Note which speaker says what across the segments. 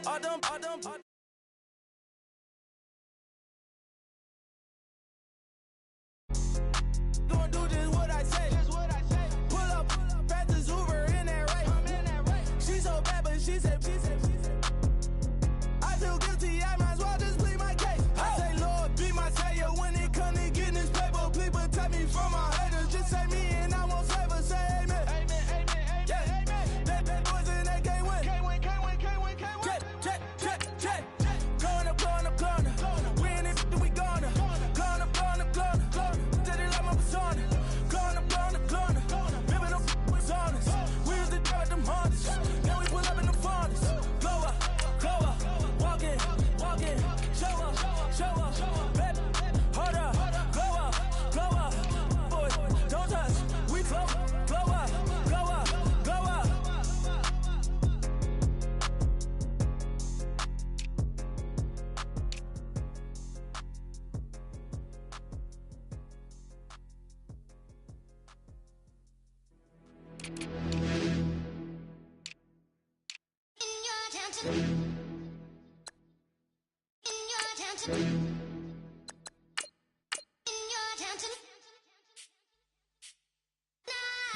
Speaker 1: Gonna do just what I say. Pull up, fastest Uber in that race. She so bad, but she said. I feel guilty, I might as well just plead my case. I say, Lord, be my savior when it come to getting this paper. Please protect me from my haters. Just say me and I won't favor. Say amen. They boys and they can't win. Check. Going up. We in it, we gonna. Going up. Till they like my persona. Going up. Living up was honest. We used to drive them hardest. Now we pull up in the farthest. Glow up. Walk in. Show up. Baby, hold up. Glow up. Boys, don't touch. We flow up.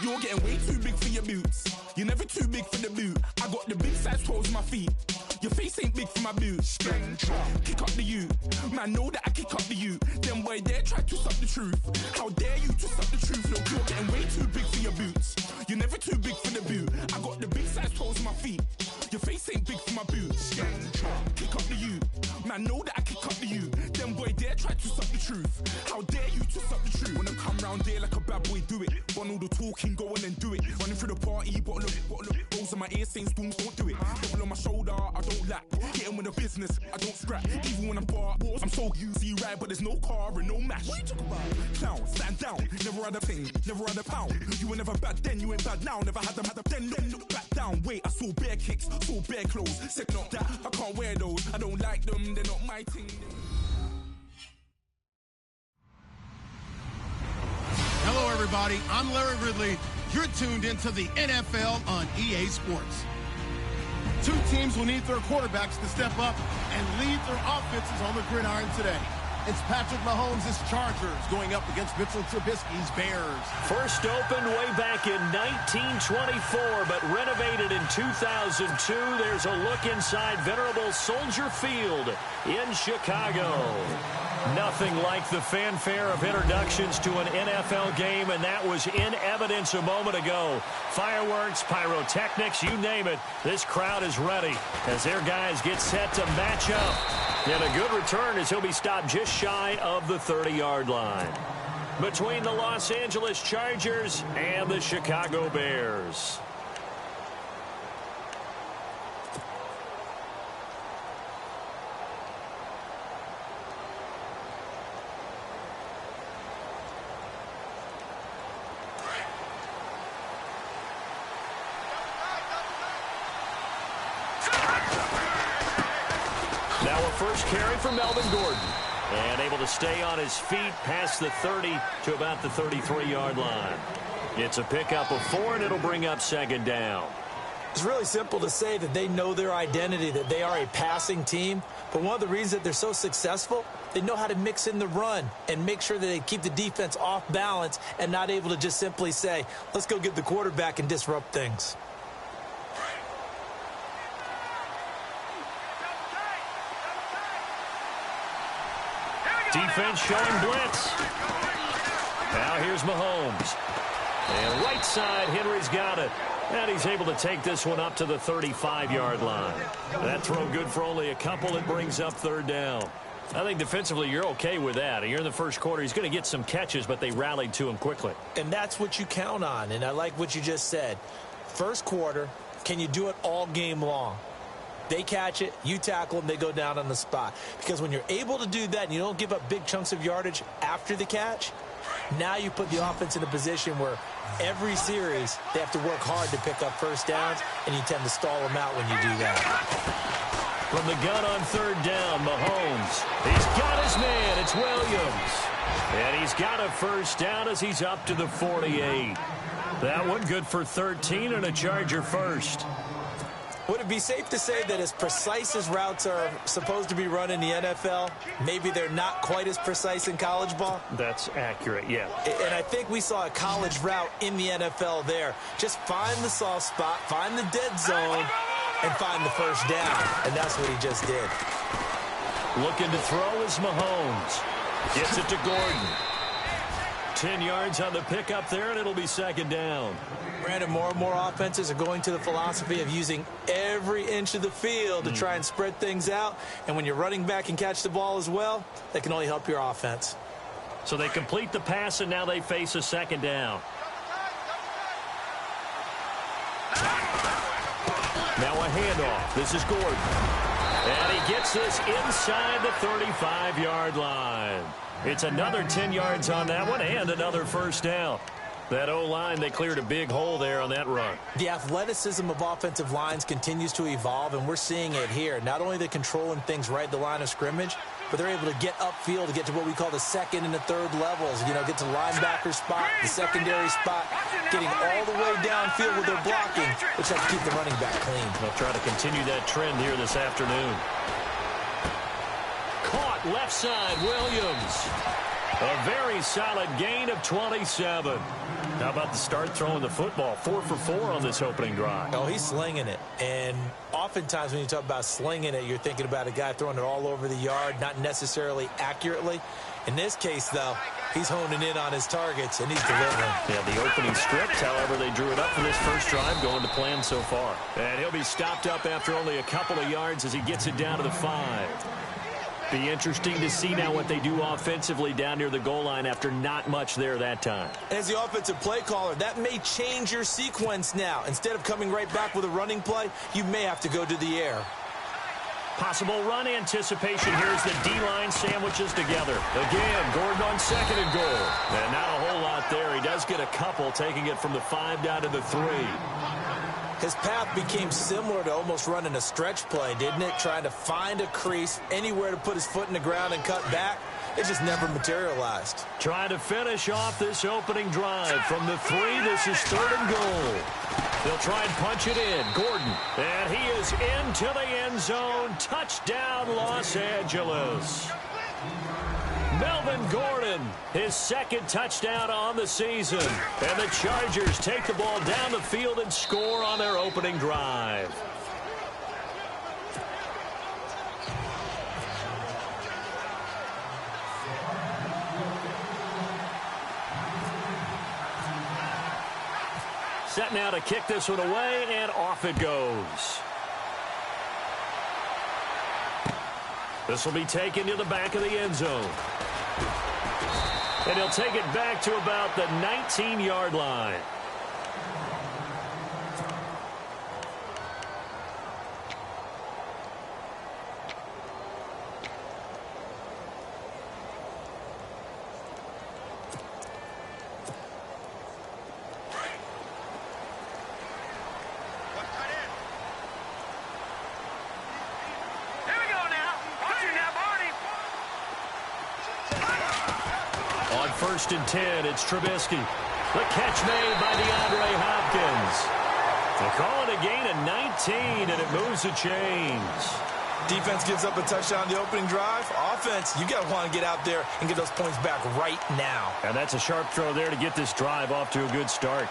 Speaker 2: You're getting way too big for your boots. You're never too big for the boot. I got the big size toes on my feet. Your face ain't big for my boots. Kick up the you. Man, know that I kick up the you. Them boy there try to stop the truth. How dare you to stop the truth? Look, you're getting way too big for your boots. You're never too big for the boot. I got the big size toes on my feet. Your face ain't big for my boots. Kick up the you. Man, know that I kick up the you. Them boy there try to stop the truth. How dare you to stop the truth? Wanna come round there like a bad boy, do it. Want all the talking, go on and do it. Running through the party, bottle up. Rolls on my ear saying storms, don't do it. Devil on my shoulder, I don't lack. Getting with the business, I don't scrap. Even when I'm bar, I'm so easy ride, but there's no car and no match. What you talk about? Clown, stand down. Never had a thing, never had a pound. You were never bad then, you ain't bad now. Never had them, then look back down. Wait, I saw bare kicks, saw bare clothes. Said not that, I can't wear those. I don't like them, they're not my thing.
Speaker 3: Hello, everybody. I'm Larry Ridley. You're tuned into the NFL on EA Sports. Two teams will need their quarterbacks to step up and lead their offenses on the gridiron today. It's Patrick Mahomes' Chargers going up against Mitchell Trubisky's Bears.
Speaker 4: First opened way back in 1924, but renovated in 2002. There's a look inside venerable Soldier Field in Chicago. Nothing like the fanfare of introductions to an NFL game, and that was in evidence a moment ago. Fireworks, pyrotechnics, you name it. This crowd is ready as their guys get set to match up. And a good return as he'll be stopped just shy of the 30-yard line. Between the Los Angeles Chargers and the Chicago Bears. Now a first carry for Melvin Gordon. And able to stay on his feet past the 30 to about the 33-yard line. It's a pickup of 4, and it'll bring up second down.
Speaker 5: It's really simple to say that they know their identity, that they are a passing team. But one of the reasons that they're so successful, they know how to mix in the run and make sure that they keep the defense off balance and not able to just simply say, let's go get the quarterback and disrupt things.
Speaker 4: Defense showing blitz. Now here's Mahomes. And right side, Henry's got it. And he's able to take this one up to the 35-yard line. That throw good for only a couple. It brings up third down. I think defensively you're okay with that. Here in the first quarter, he's going to get some catches, but they rallied to him quickly.
Speaker 5: And that's what you count on, and I like what you just said. First quarter, can you do it all game long? They catch it, you tackle them, they go down on the spot. Because when you're able to do that and you don't give up big chunks of yardage after the catch, now you put the offense in a position where every series they have to work hard to pick up first downs, and you tend to stall them out when you do that.
Speaker 4: From the gun on third down, Mahomes. He's got his man. It's Williams. And he's got a first down as he's up to the 48. That one good for 13 and a Charger first.
Speaker 5: Would it be safe to say that as precise as routes are supposed to be run in the NFL, maybe they're not quite as precise in college ball?
Speaker 4: That's accurate, yeah.
Speaker 5: And I think we saw a college route in the NFL there. Just find the soft spot, find the dead zone, and find the first down. And that's what he just did.
Speaker 4: Looking to throw is Mahomes. Gets it to Gordon. 10 yards on the pickup there, and it'll be second down.
Speaker 5: Brandon, more and more offenses are going to the philosophy of using every inch of the field to try and spread things out. And when you're running back and catch the ball as well, that can only help your offense.
Speaker 4: So they complete the pass, and now they face a second down. Now a handoff. This is Gordon. And he gets this inside the 35-yard line. It's another 10 yards on that one and another first down. That O-line, they cleared a big hole there on that run.
Speaker 5: The athleticism of offensive lines continues to evolve, and we're seeing it here. Not only they're controlling things right at the line of scrimmage, but they're able to get upfield to get to what we call the second and the third levels. You know, get to linebacker spot, the secondary spot, getting all the way downfield with their blocking, which helps keep the running back clean.
Speaker 4: They'll try to continue that trend here this afternoon. Caught left side, Williams. A very solid gain of 27. How about the start throwing the football? 4 for 4 on this opening drive.
Speaker 5: Oh, he's slinging it. And oftentimes when you talk about slinging it, you're thinking about a guy throwing it all over the yard, not necessarily accurately. In this case, though, he's honing in on his targets, and he's delivering.
Speaker 4: Yeah, the opening script, however, they drew it up for this first drive, going to plan so far. And he'll be stopped up after only a couple of yards as he gets it down to the 5. Be interesting to see now what they do offensively down near the goal line after not much there that time.
Speaker 5: As the offensive play caller, that may change your sequence now. Instead of coming right back with a running play, you may have to go to the air.
Speaker 4: Possible run anticipation. Here's the D-line sandwiches together. Again, Gordon on second and goal. And not a whole lot there. He does get a couple, taking it from the 5 down to the 3.
Speaker 5: His path became similar to almost running a stretch play, didn't it? Trying to find a crease, anywhere to put his foot in the ground and cut back. It just never materialized.
Speaker 4: Trying to finish off this opening drive from the 3. This is 3rd and goal. They'll try and punch it in. Gordon. And he is into the end zone. Touchdown, Los Angeles. Melvin Gordon, his second touchdown on the season. And the Chargers take the ball down the field and score on their opening drive. Set now to kick this one away, and off it goes. This will be taken to the back of the end zone. And he'll take it back to about the 19-yard line. On 1st and 10, it's Trubisky. The catch made by DeAndre Hopkins. They call it a gain of 19, and it moves the chains.
Speaker 5: Defense gives up a touchdown the opening drive. Offense, you got to want to get out there and get those points back right now.
Speaker 4: And that's a sharp throw there to get this drive off to a good start.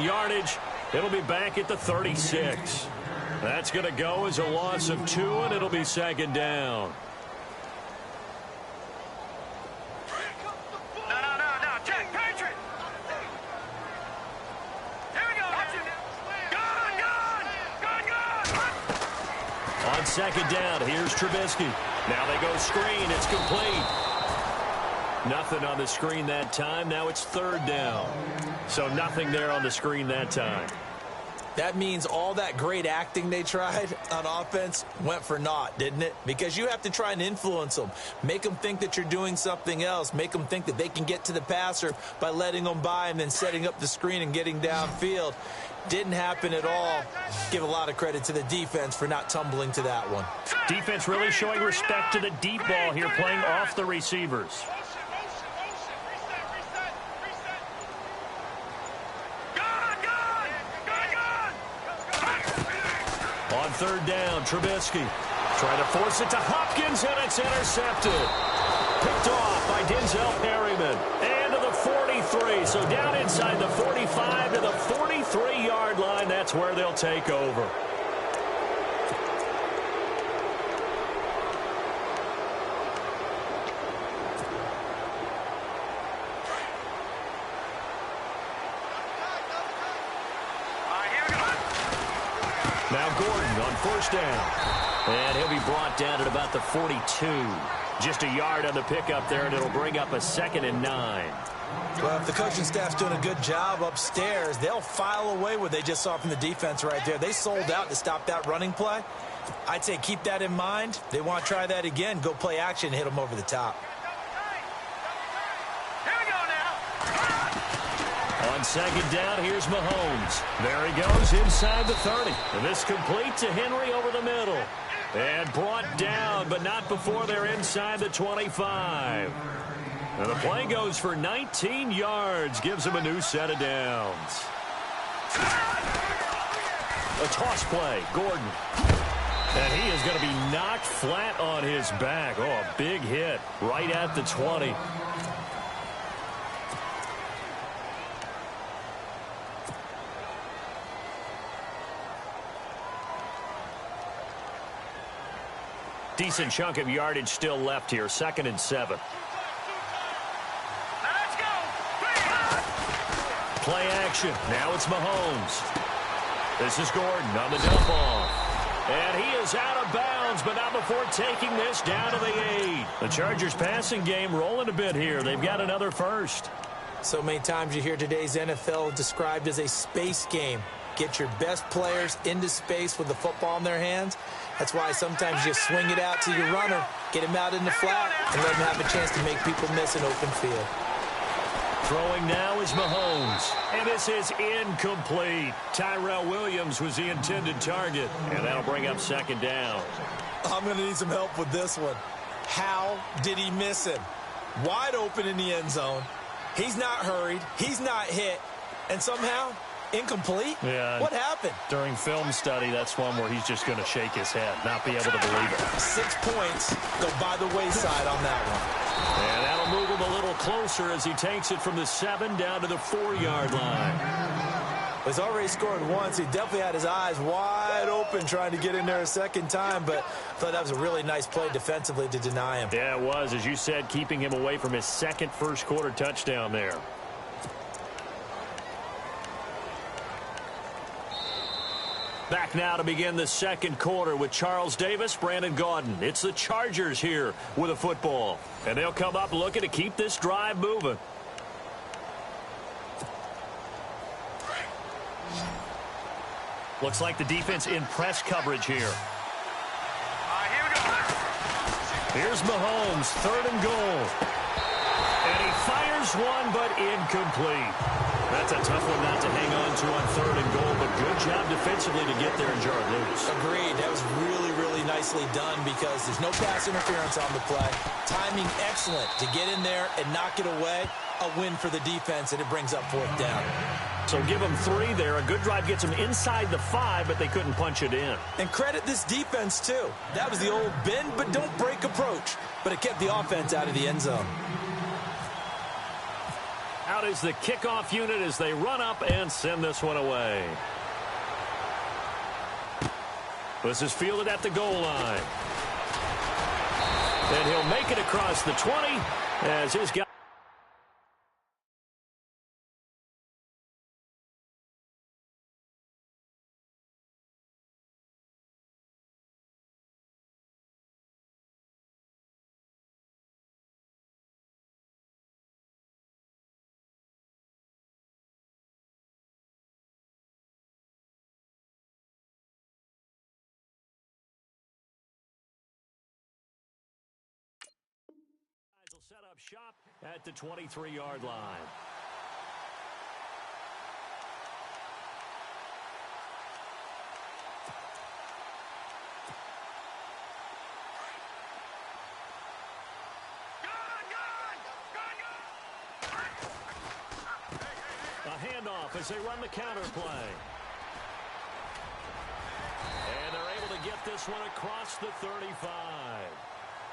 Speaker 4: Yardage. It'll be back at the 36. That's going to go as a loss of 2, and it'll be second down.
Speaker 1: No. Check, Patriot. Here we go. Gone.
Speaker 4: On second down, here's Trubisky. Now they go screen. It's complete. Nothing on the screen that time. Now it's 3rd down. So nothing there on the screen that time.
Speaker 5: That means all that great acting they tried on offense went for naught, didn't it? Because you have to try and influence them. Make them think that you're doing something else. Make them think that they can get to the passer by letting them by and then setting up the screen and getting downfield. Didn't happen at all. Give a lot of credit to the defense for not tumbling to that one.
Speaker 4: Defense really showing respect to the deep ball here, playing off the receivers. On third down, Trubisky trying to force it to Hopkins, and it's intercepted. Picked off by Denzel Perryman. And to the 43. So down inside the 45 to the 43-yard line. That's where they'll take over. Now Gordon on first down. And he'll be brought down at about the 42. Just a yard on the pickup there, and it'll bring up a 2nd and 9.
Speaker 5: Well, if the coaching staff's doing a good job upstairs, they'll file away what they just saw from the defense right there. They sold out to stop that running play. I'd say keep that in mind. They want to try that again. Go play action, hit them over the top.
Speaker 4: On second down, here's Mahomes. There he goes inside the 30. And this complete to Henry over the middle. And brought down, but not before they're inside the 25. And the play goes for 19 yards. Gives him a new set of downs. A toss play, Gordon. And he is going to be knocked flat on his back. Oh, a big hit right at the 20. Decent chunk of yardage still left here. 2nd and 7.
Speaker 1: Let's go.
Speaker 4: Play action. Now it's Mahomes. This is Gordon on the dump off. And he is out of bounds, but not before taking this down to the 8. The Chargers passing game rolling a bit here. They've got another first.
Speaker 5: So many times you hear today's NFL described as a space game. Get your best players into space with the football in their hands. That's why sometimes you swing it out to your runner, get him out in the flat, and let him have a chance to make people miss an open field.
Speaker 4: Throwing now is Mahomes. And this is incomplete. Tyrell Williams was the intended target. And that'll bring up 2nd down.
Speaker 5: I'm going to need some help with this one. How did he miss him? Wide open in the end zone. He's not hurried. He's not hit. And somehow, incomplete?
Speaker 4: Yeah.
Speaker 5: What happened?
Speaker 4: During film study, that's one where he's just going to shake his head, not be able to believe it.
Speaker 5: 6 points go by the wayside on that one.
Speaker 4: And that'll move him a little closer as he takes it from the 7 down to the 4-yard line.
Speaker 5: He's already scored once. He definitely had his eyes wide open trying to get in there a second time, but I thought that was a really nice play defensively to deny him.
Speaker 4: Yeah, it was, as you said, keeping him away from his second first-quarter touchdown there. Back now to begin the second quarter with Charles Davis, Brandon Gaudin. It's the Chargers here with a football. And they'll come up looking to keep this drive moving. Looks like the defense in press coverage here.
Speaker 1: Here we go.
Speaker 4: Here's Mahomes, 3rd and goal. And he fires one, but incomplete. That's a tough one not to hang on to on 3rd and goal, but good job defensively to get there and jar it loose.
Speaker 5: Agreed. That was really, really nicely done because there's no pass interference on the play. Timing excellent to get in there and knock it away. A win for the defense, and it brings up 4th down.
Speaker 4: So give them 3 there. A good drive gets them inside the 5, but they couldn't punch it in.
Speaker 5: And credit this defense, too. That was the old bend but don't break approach, but it kept the offense out of the end zone.
Speaker 4: Out is the kickoff unit as they run up and send this one away. This is fielded at the goal line. And he'll make it across the 20 as his guy. set up shop at the 23-yard line. A handoff as they run the counter play. And they're able to get this one across the 35.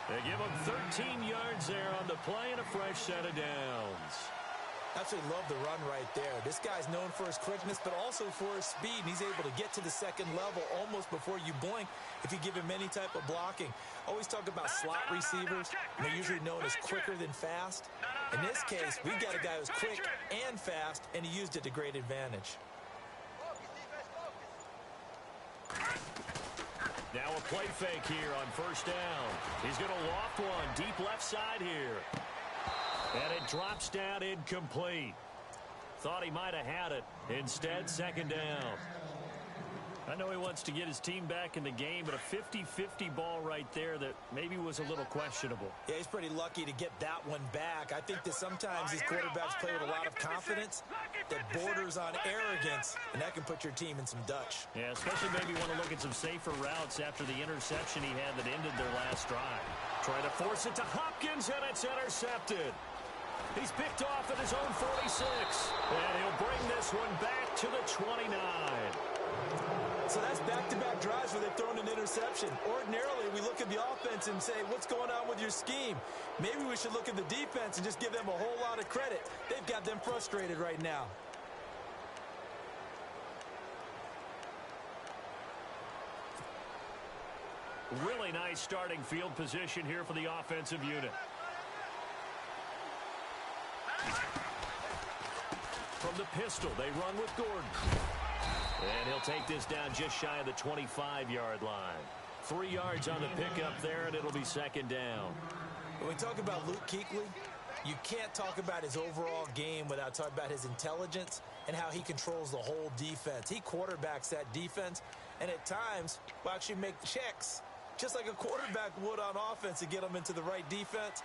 Speaker 4: They give them 13 yards there on the play and a fresh set of downs.
Speaker 5: Absolutely love the run right there. This guy's known for his quickness, but also for his speed. And he's able to get to the second level almost before you blink if you give him any type of blocking. Always talk about slot receivers. And they're usually known as quicker than fast. In this case, we've got a guy who's quick and fast, and he used it to great advantage.
Speaker 4: Now a play fake here on first down. He's going to loft one deep left side here. And it drops down incomplete. Thought he might have had it. Instead, second down. I know he wants to get his team back in the game, but a 50-50 ball right there that maybe was a little questionable.
Speaker 5: Yeah, he's pretty lucky to get that one back. I think that sometimes these quarterbacks play with a lot of confidence that borders on arrogance, and that can put your team in some Dutch.
Speaker 4: Yeah, especially maybe want to look at some safer routes after the interception he had that ended their last drive. Trying to force it to Hopkins, and it's intercepted. He's picked off at his own 46, and he'll bring this one back to the 29.
Speaker 5: So that's back-to-back drives where they've thrown an interception. Ordinarily, we look at the offense and say, what's going on with your scheme? Maybe we should look at the defense and just give them a whole lot of credit. They've got them frustrated right now.
Speaker 4: Really nice starting field position here for the offensive unit. From the pistol, they run with Gordon. And he'll take this down just shy of the 25-yard line. 3 yards on the pickup there, and it'll be second down.
Speaker 5: When we talk about Luke Kuechly, you can't talk about his overall game without talking about his intelligence and how he controls the whole defense. He quarterbacks that defense, and at times will actually make checks, just like a quarterback would on offense to get them into the right defense.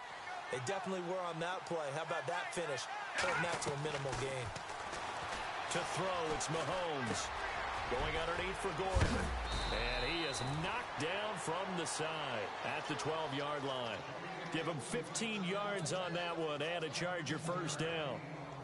Speaker 5: They definitely were on that play. How about that finish? Holding that to a minimal gain.
Speaker 4: To throw, it's Mahomes. Going underneath for Gordon. And he is knocked down from the side at the 12-yard line. Give him 15 yards on that one and a Charger first down.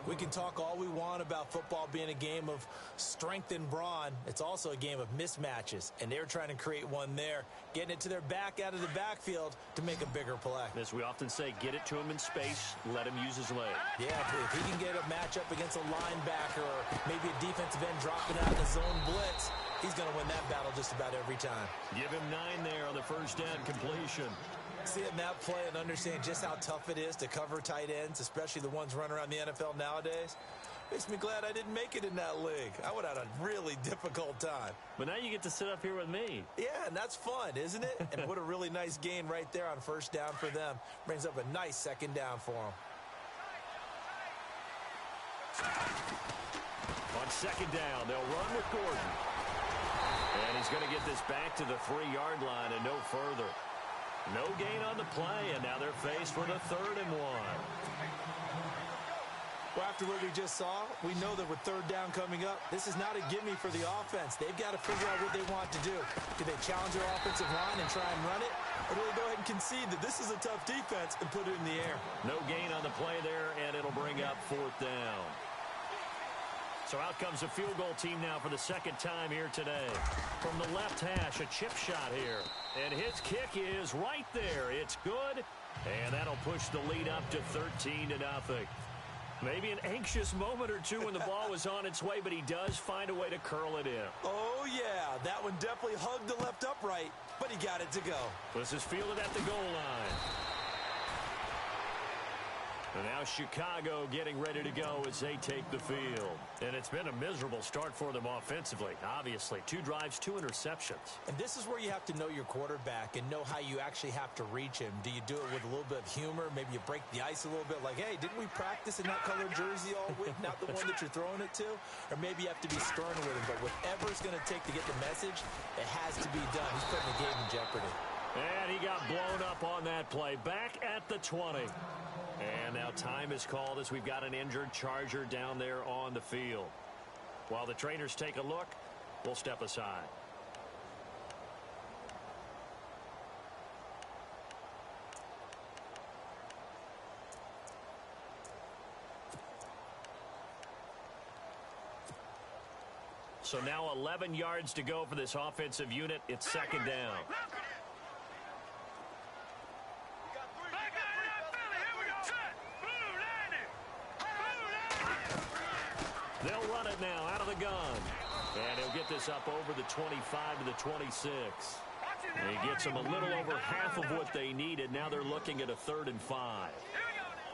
Speaker 5: We can talk all we want about football being a game of strength and brawn. It's also a game of mismatches, and they're trying to create one there, getting it to their back out of the backfield to make a bigger play.
Speaker 4: As we often say, get it to him in space, let him use his leg.
Speaker 5: Yeah, if he can get a matchup against a linebacker or maybe a defensive end dropping out in the zone blitz, he's going to win that battle just about every time.
Speaker 4: Give him 9 there on the first down completion.
Speaker 5: Seeing that play and understand just how tough it is to cover tight ends, especially the ones running around the NFL nowadays, makes me glad I didn't make it in that league. I would have had a really difficult time.
Speaker 4: But now you get to sit up here with me.
Speaker 5: Yeah, and that's fun, isn't it? And what a really nice gain right there on first down for them. Brings up a nice second down for them.
Speaker 4: On second down, they'll run with Gordon. And he's going to get this back to the 3-yard line and no further. No gain on the play, and now they're faced with a 3rd and 1.
Speaker 5: Well, after what we just saw, we know that with third down coming up, this is not a gimme for the offense. They've got to figure out what they want to do. Do they challenge their offensive line and try and run it? Or do they go ahead and concede that this is a tough defense and put it in the air?
Speaker 4: No gain on the play there, and it'll bring up 4th down. So out comes the field goal team now for the second time here today. From the left hash, a chip shot here. And his kick is right there. It's good. And that'll push the lead up to 13-0. Maybe an anxious moment or two when the ball was on its way, but he does find a way to curl it in.
Speaker 5: Oh, yeah. That one definitely hugged the left upright, but he got it to go.
Speaker 4: This is fielded at the goal line. And now Chicago getting ready to go as they take the field. And it's been a miserable start for them offensively, obviously. 2 drives, 2 interceptions.
Speaker 5: And this is where you have to know your quarterback and know how you actually have to reach him. Do you do it with a little bit of humor? Maybe you break the ice a little bit like, hey, didn't we practice in that color jersey all week? Not the one that you're throwing it to? Or maybe you have to be stern with him. But whatever it's going to take to get the message, it has to be done. He's putting the game in jeopardy.
Speaker 4: And he got blown up on that play. Back at the 20. And now time is called as we've got an injured Charger down there on the field. While the trainers take a look, we'll step aside. So now 11 yards to go for this offensive unit. It's second down. They'll run it now out of the gun. And he'll get this up over the 25 to the 26. And he gets them a little over half of what they needed. Now they're looking at a 3rd and 5.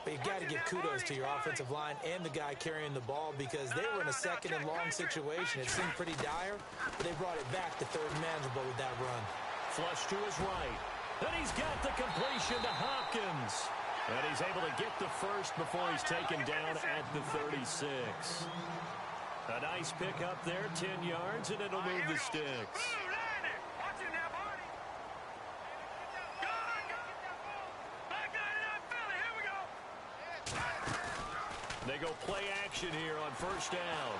Speaker 5: But you've got to give kudos to your offensive line and the guy carrying the ball because they were in a 2nd and long situation. It seemed pretty dire, but they brought it back to 3rd and manageable with that run.
Speaker 4: Flush to his right. And he's got the completion to Hopkins. And he's able to get the first before he's taken down at the 36. A nice pick up there, 10 yards, and it'll move the sticks. They go play action here on first down.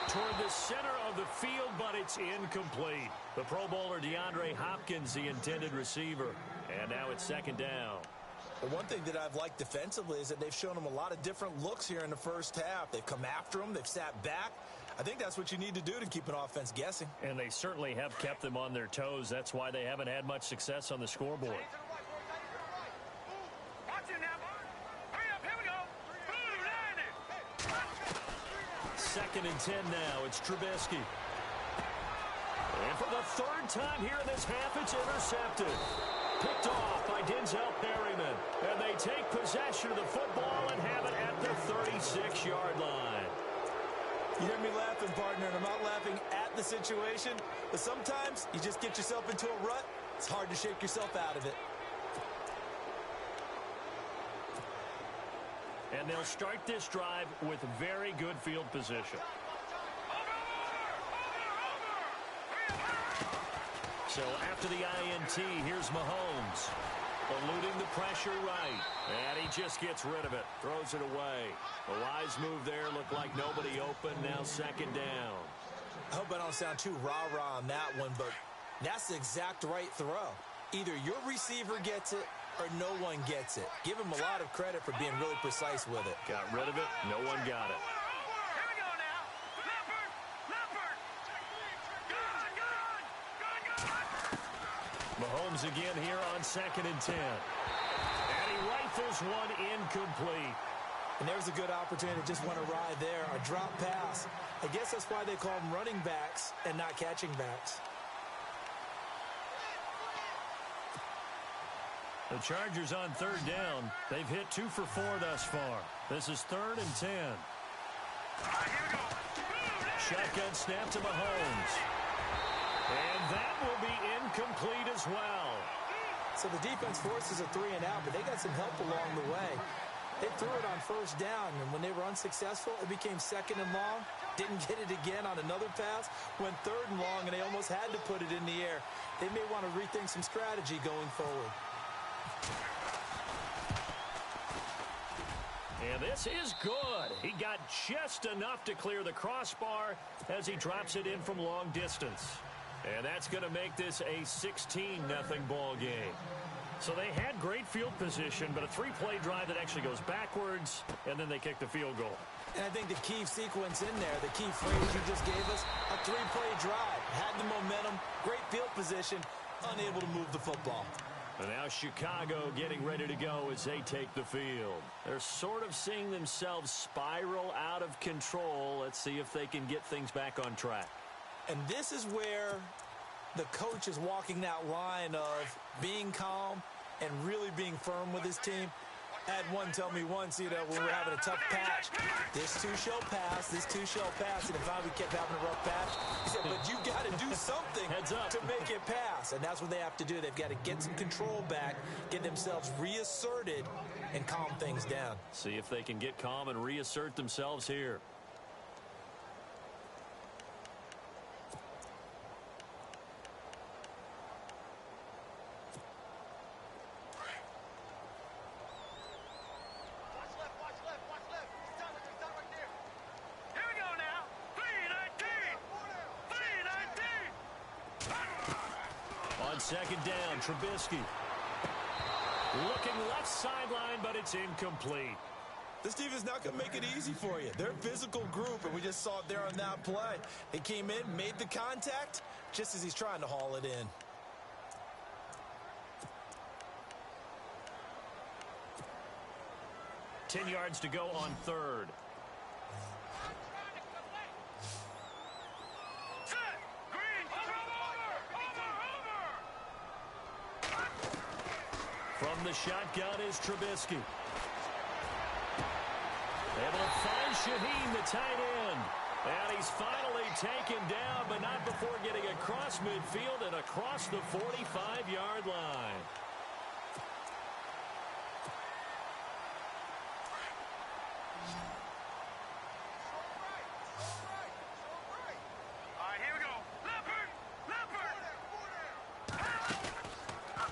Speaker 4: Toward the center of the field, but it's incomplete. The Pro Bowler DeAndre Hopkins, the intended receiver. And now it's second down.
Speaker 5: Well, one thing that I've liked defensively is that they've shown them a lot of different looks here in the first half. They've come after them. They've sat back. I think that's what you need to do to keep an offense guessing.
Speaker 4: And they certainly have kept them on their toes. That's why they haven't had much success on the scoreboard. Second and 10 now. It's Trubisky. And for the 3rd time here in this half, it's intercepted. Picked off by Denzel Perryman. And they take possession of the football and have it at the 36-yard line.
Speaker 5: You hear me laughing, partner, and I'm not laughing at the situation, but sometimes you just get yourself into a rut. It's hard to shake yourself out of it.
Speaker 4: And they'll start this drive with very good field position. So after the INT, here's Mahomes. Eluding the pressure right. And he just gets rid of it. Throws it away. A wise move there. Looked like nobody open. Now second down.
Speaker 5: I hope I don't sound too rah-rah on that one, but that's the exact right throw. Either your receiver gets it or no one gets it. Give him a lot of credit for being really precise with it.
Speaker 4: Got rid of it. No one got it. Mahomes again here on 2nd and 10. And he rifles one incomplete.
Speaker 5: And there's a good opportunity to just went awry there. A drop pass. I guess that's why they call them running backs and not catching backs.
Speaker 4: The Chargers on 3rd down. They've hit 2 for 4 thus far. This is 3rd and 10. Shotgun snap to Mahomes. And that will be incomplete as well.
Speaker 5: So the defense forces a 3 and out, but they got some help along the way. They threw it on first down, and when they were unsuccessful, it became 2nd and long. Didn't get it again on another pass. Went 3rd and long, and they almost had to put it in the air. They may want to rethink some strategy going forward.
Speaker 4: And this is good. He got just enough to clear the crossbar as he drops it in from long distance. And that's going to make this a 16-0 ball game. So they had great field position, but a 3-play drive that actually goes backwards, and then they kick the field goal.
Speaker 5: And I think the key sequence in there, the key phrase you just gave us, a 3-play drive. Had the momentum, great field position, unable to move the football.
Speaker 4: And now Chicago getting ready to go as they take the field. They're sort of seeing themselves spiral out of control. Let's see if they can get things back on track.
Speaker 5: And this is where the coach is walking that line of being calm and really being firm with his team. I had one tell me once, when we were having a tough patch, this too shall pass, this too shall pass. And if we kept having a rough patch, he said, but you got to do something to make it pass. And that's what they have to do. They've got to get some control back, get themselves reasserted, and calm things down.
Speaker 4: See if they can get calm and reassert themselves here. On second down, Trubisky. Looking left sideline, but it's incomplete.
Speaker 5: This defense not going to make it easy for you. They're a physical group, and we just saw it there on that play. He came in, made the contact, just as he's trying to haul it in.
Speaker 4: Ten yards to go on third. From the shotgun is Trubisky. Able to find Shaheen, the tight end. And he's finally taken down, but not before getting across midfield and across the 45-yard line.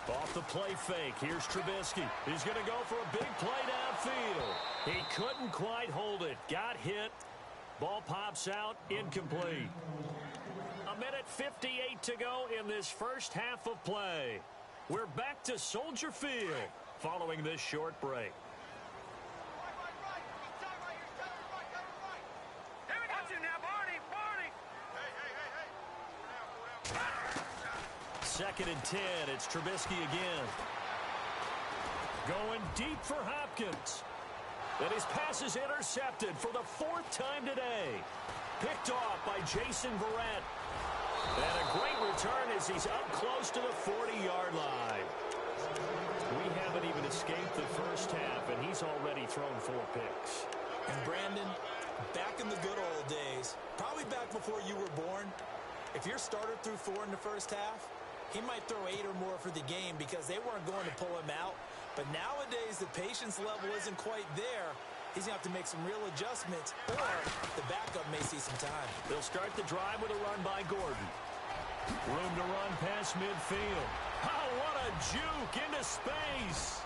Speaker 4: Off the play fake, here's Trubisky. He's going to go for a big play downfield. He couldn't quite hold it. Got hit. Ball pops out, incomplete. 1:58 to go in this first half of play. We're back to Soldier Field following this short break. Second and 10. It's Trubisky again. Going deep for Hopkins. And his pass is intercepted for the fourth time today. Picked off by Jason Verrett. And a great return as he's up close to the 40-yard line. We haven't even escaped the first half, and he's already thrown 4 picks.
Speaker 5: And Brandon, back in the good old days, probably back before you were born, if your starter threw 4 in the first half, he might throw 8 or more for the game because they weren't going to pull him out. But nowadays, the patience level isn't quite there. He's going to have to make some real adjustments, or the backup may see some time.
Speaker 4: They'll start the drive with a run by Gordon. Room to run past midfield. Oh, what a juke into space.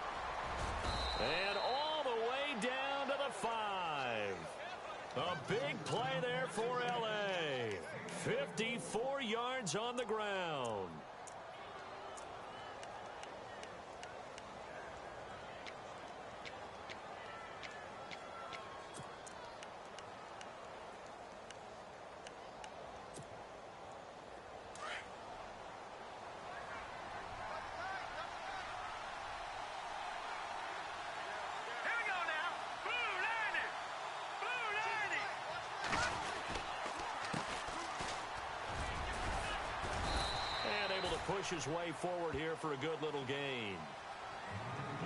Speaker 4: And all the way down to the 5. A big play there for L.A. 54 yards on the ground. Push his way forward here for a good little gain.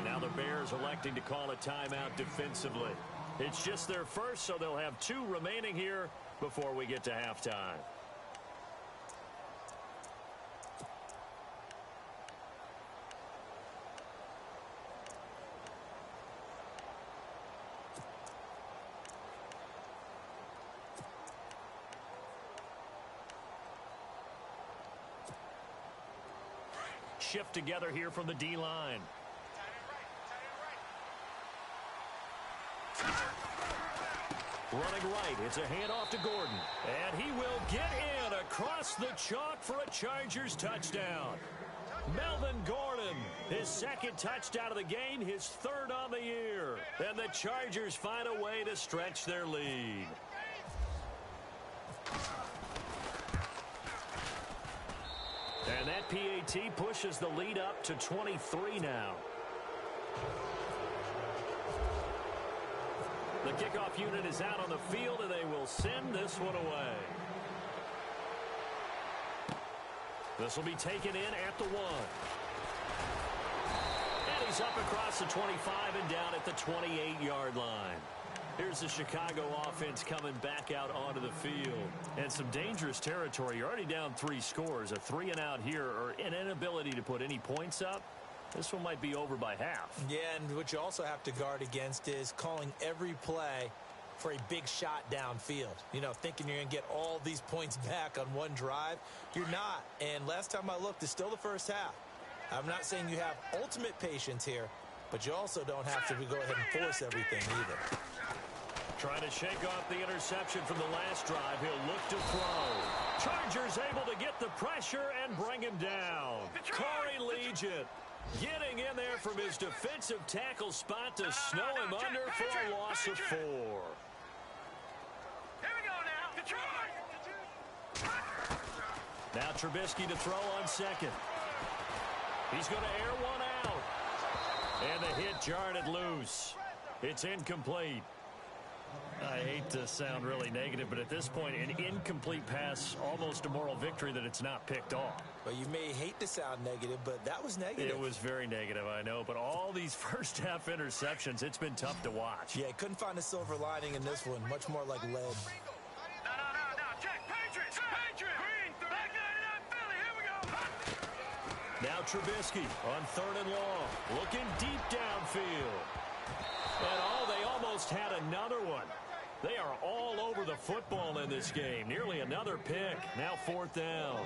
Speaker 4: Now the Bears electing to call a timeout defensively. It's just their first, so they'll have 2 remaining here before we get to halftime. Shift together here from the D-line. Running right, it's a handoff to Gordon. And he will get in across the chalk for a Chargers touchdown. Melvin Gordon, his second touchdown of the game, his 3rd on the year. And the Chargers find a way to stretch their lead. And that PAT pushes the lead up to 23 now. The kickoff unit is out on the field, and they will send this one away. This will be taken in at the 1. And he's up across the 25 and down at the 28-yard line. Here's the Chicago offense coming back out onto the field. And some dangerous territory. You're already down 3 scores. A 3-and-out here, or an inability to put any points up. This one might be over by half.
Speaker 5: Yeah, and what you also have to guard against is calling every play for a big shot downfield. You know, thinking you're going to get all these points back on one drive. You're not. And last time I looked, it's still the first half. I'm not saying you have ultimate patience here, but you also don't have to go ahead and force everything either.
Speaker 4: Trying to shake off the interception from the last drive. He'll look to throw. Chargers able to get the pressure and bring him down. Corey Legion getting in there from his defensive tackle spot to snow him under for a loss of 4.
Speaker 1: Here we go now. Detroit.
Speaker 4: Now Trubisky to throw on second. He's going to air one out. And the hit jarred it loose. It's incomplete. I hate to sound really negative, but at this point, an incomplete pass, almost a moral victory that it's not picked off.
Speaker 5: Well, you may hate to sound negative, but that was negative.
Speaker 4: It was very negative, I know, but all these first-half interceptions, it's been tough to watch.
Speaker 5: Yeah, couldn't find a silver lining in this one. Much more like lead.
Speaker 1: No. Check. Patriots. Green. Back line up, Philly. Here we go.
Speaker 4: Now Trubisky on 3rd and long, looking deep downfield. And they almost had another one. They are all over the football in this game. Nearly another pick. Now 4th down.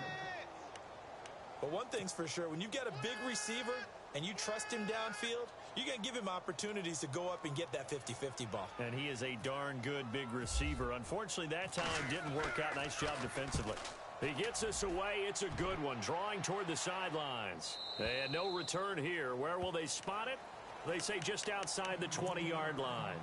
Speaker 5: But one thing's for sure, when you've got a big receiver and you trust him downfield, you're going to give him opportunities to go up and get that 50-50 ball.
Speaker 4: And he is a darn good big receiver. Unfortunately, that time didn't work out. Nice job defensively. He gets us away. It's a good one. Drawing toward the sidelines. And no return here. Where will they spot it? They say just outside the 20-yard line.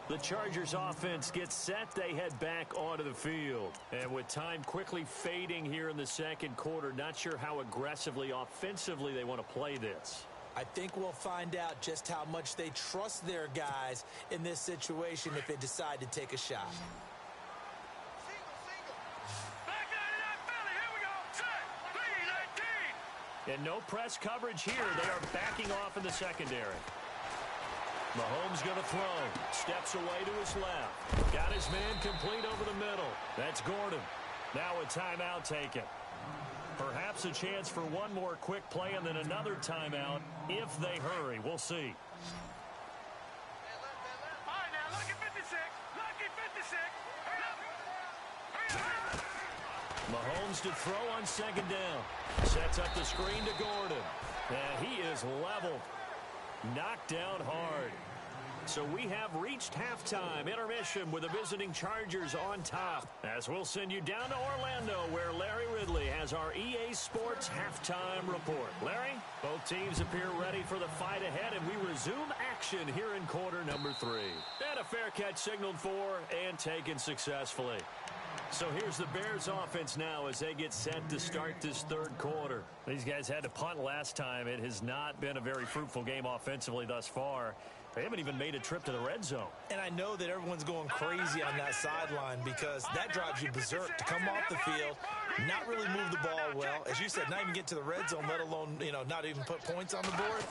Speaker 4: The Chargers offense gets set. They head back onto the field. And with time quickly fading here in the second quarter, not sure how aggressively, offensively they want to play this.
Speaker 5: I think we'll find out just how much they trust their guys in this situation if they decide to take a shot.
Speaker 1: Back line up, Philly. Here we go. Set. 3-19.
Speaker 4: And no press coverage here. They are backing off in the secondary. Mahomes going to throw. Steps away to his left. Got his man complete over the middle. That's Gordon. Now a timeout taken. Perhaps a chance for one more quick play and then another timeout if they hurry. We'll see.
Speaker 1: All right, now, lucky 56. Lucky 56.
Speaker 4: Mahomes to throw on 2nd down. Sets up the screen to Gordon. And he is leveled. Knocked down hard. So we have reached halftime. Intermission with the visiting Chargers on top. As we'll send you down to Orlando where Larry Ridley has our EA Sports halftime report. Larry, both teams appear ready for the fight ahead, and we resume action here in quarter number 3. And a fair catch signaled for and taken successfully. So here's the Bears offense now as they get set to start this third quarter. These guys had to punt last time. It has not been a very fruitful game offensively thus far. They haven't even made a trip to the red zone.
Speaker 5: And I know that everyone's going crazy on that sideline because that drives you berserk to come off the field, not really move the ball well. As you said, not even get to the red zone, let alone, not even put points on the board.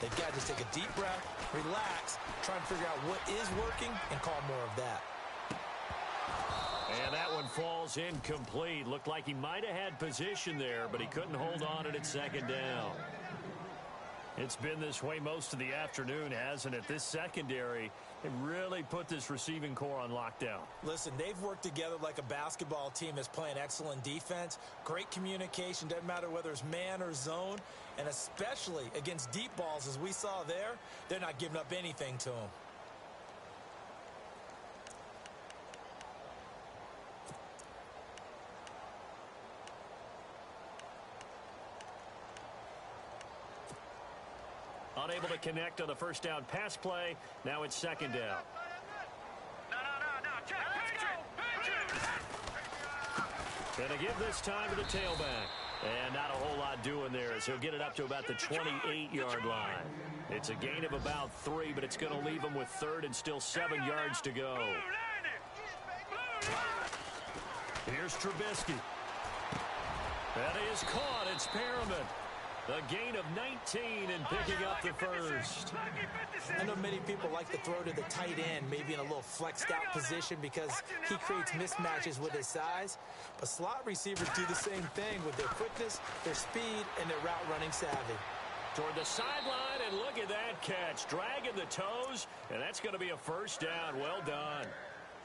Speaker 5: They've got to just take a deep breath, relax, try and figure out what is working and call more of that.
Speaker 4: And that one falls incomplete. Looked like he might have had position there, but he couldn't hold on it at 2nd down. It's been this way most of the afternoon, hasn't it? This secondary, they really put this receiving core on lockdown.
Speaker 5: Listen, they've worked together like a basketball team that's playing excellent defense. Great communication, doesn't matter whether it's man or zone. And especially against deep balls, as we saw there, they're not giving up anything to them.
Speaker 4: Unable to connect on the first down pass play. Now it's 2nd down.
Speaker 1: No. Check. Patriots.
Speaker 4: And to give this time to the tailback. And not a whole lot doing there as he'll get it up to about the 28-yard line. It's a gain of about 3, but it's going to leave him with 3rd and still 7 yards to go. Here's Trubisky. That is caught. It's Perriman. A gain of 19 and picking up the first.
Speaker 5: I know many people like to throw to the tight end, maybe in a little flexed out position because he creates mismatches with his size. But slot receivers do the same thing with their quickness, their speed, and their route running savvy.
Speaker 4: Toward the sideline, and look at that catch. Dragging the toes, and that's going to be a first down. Well done.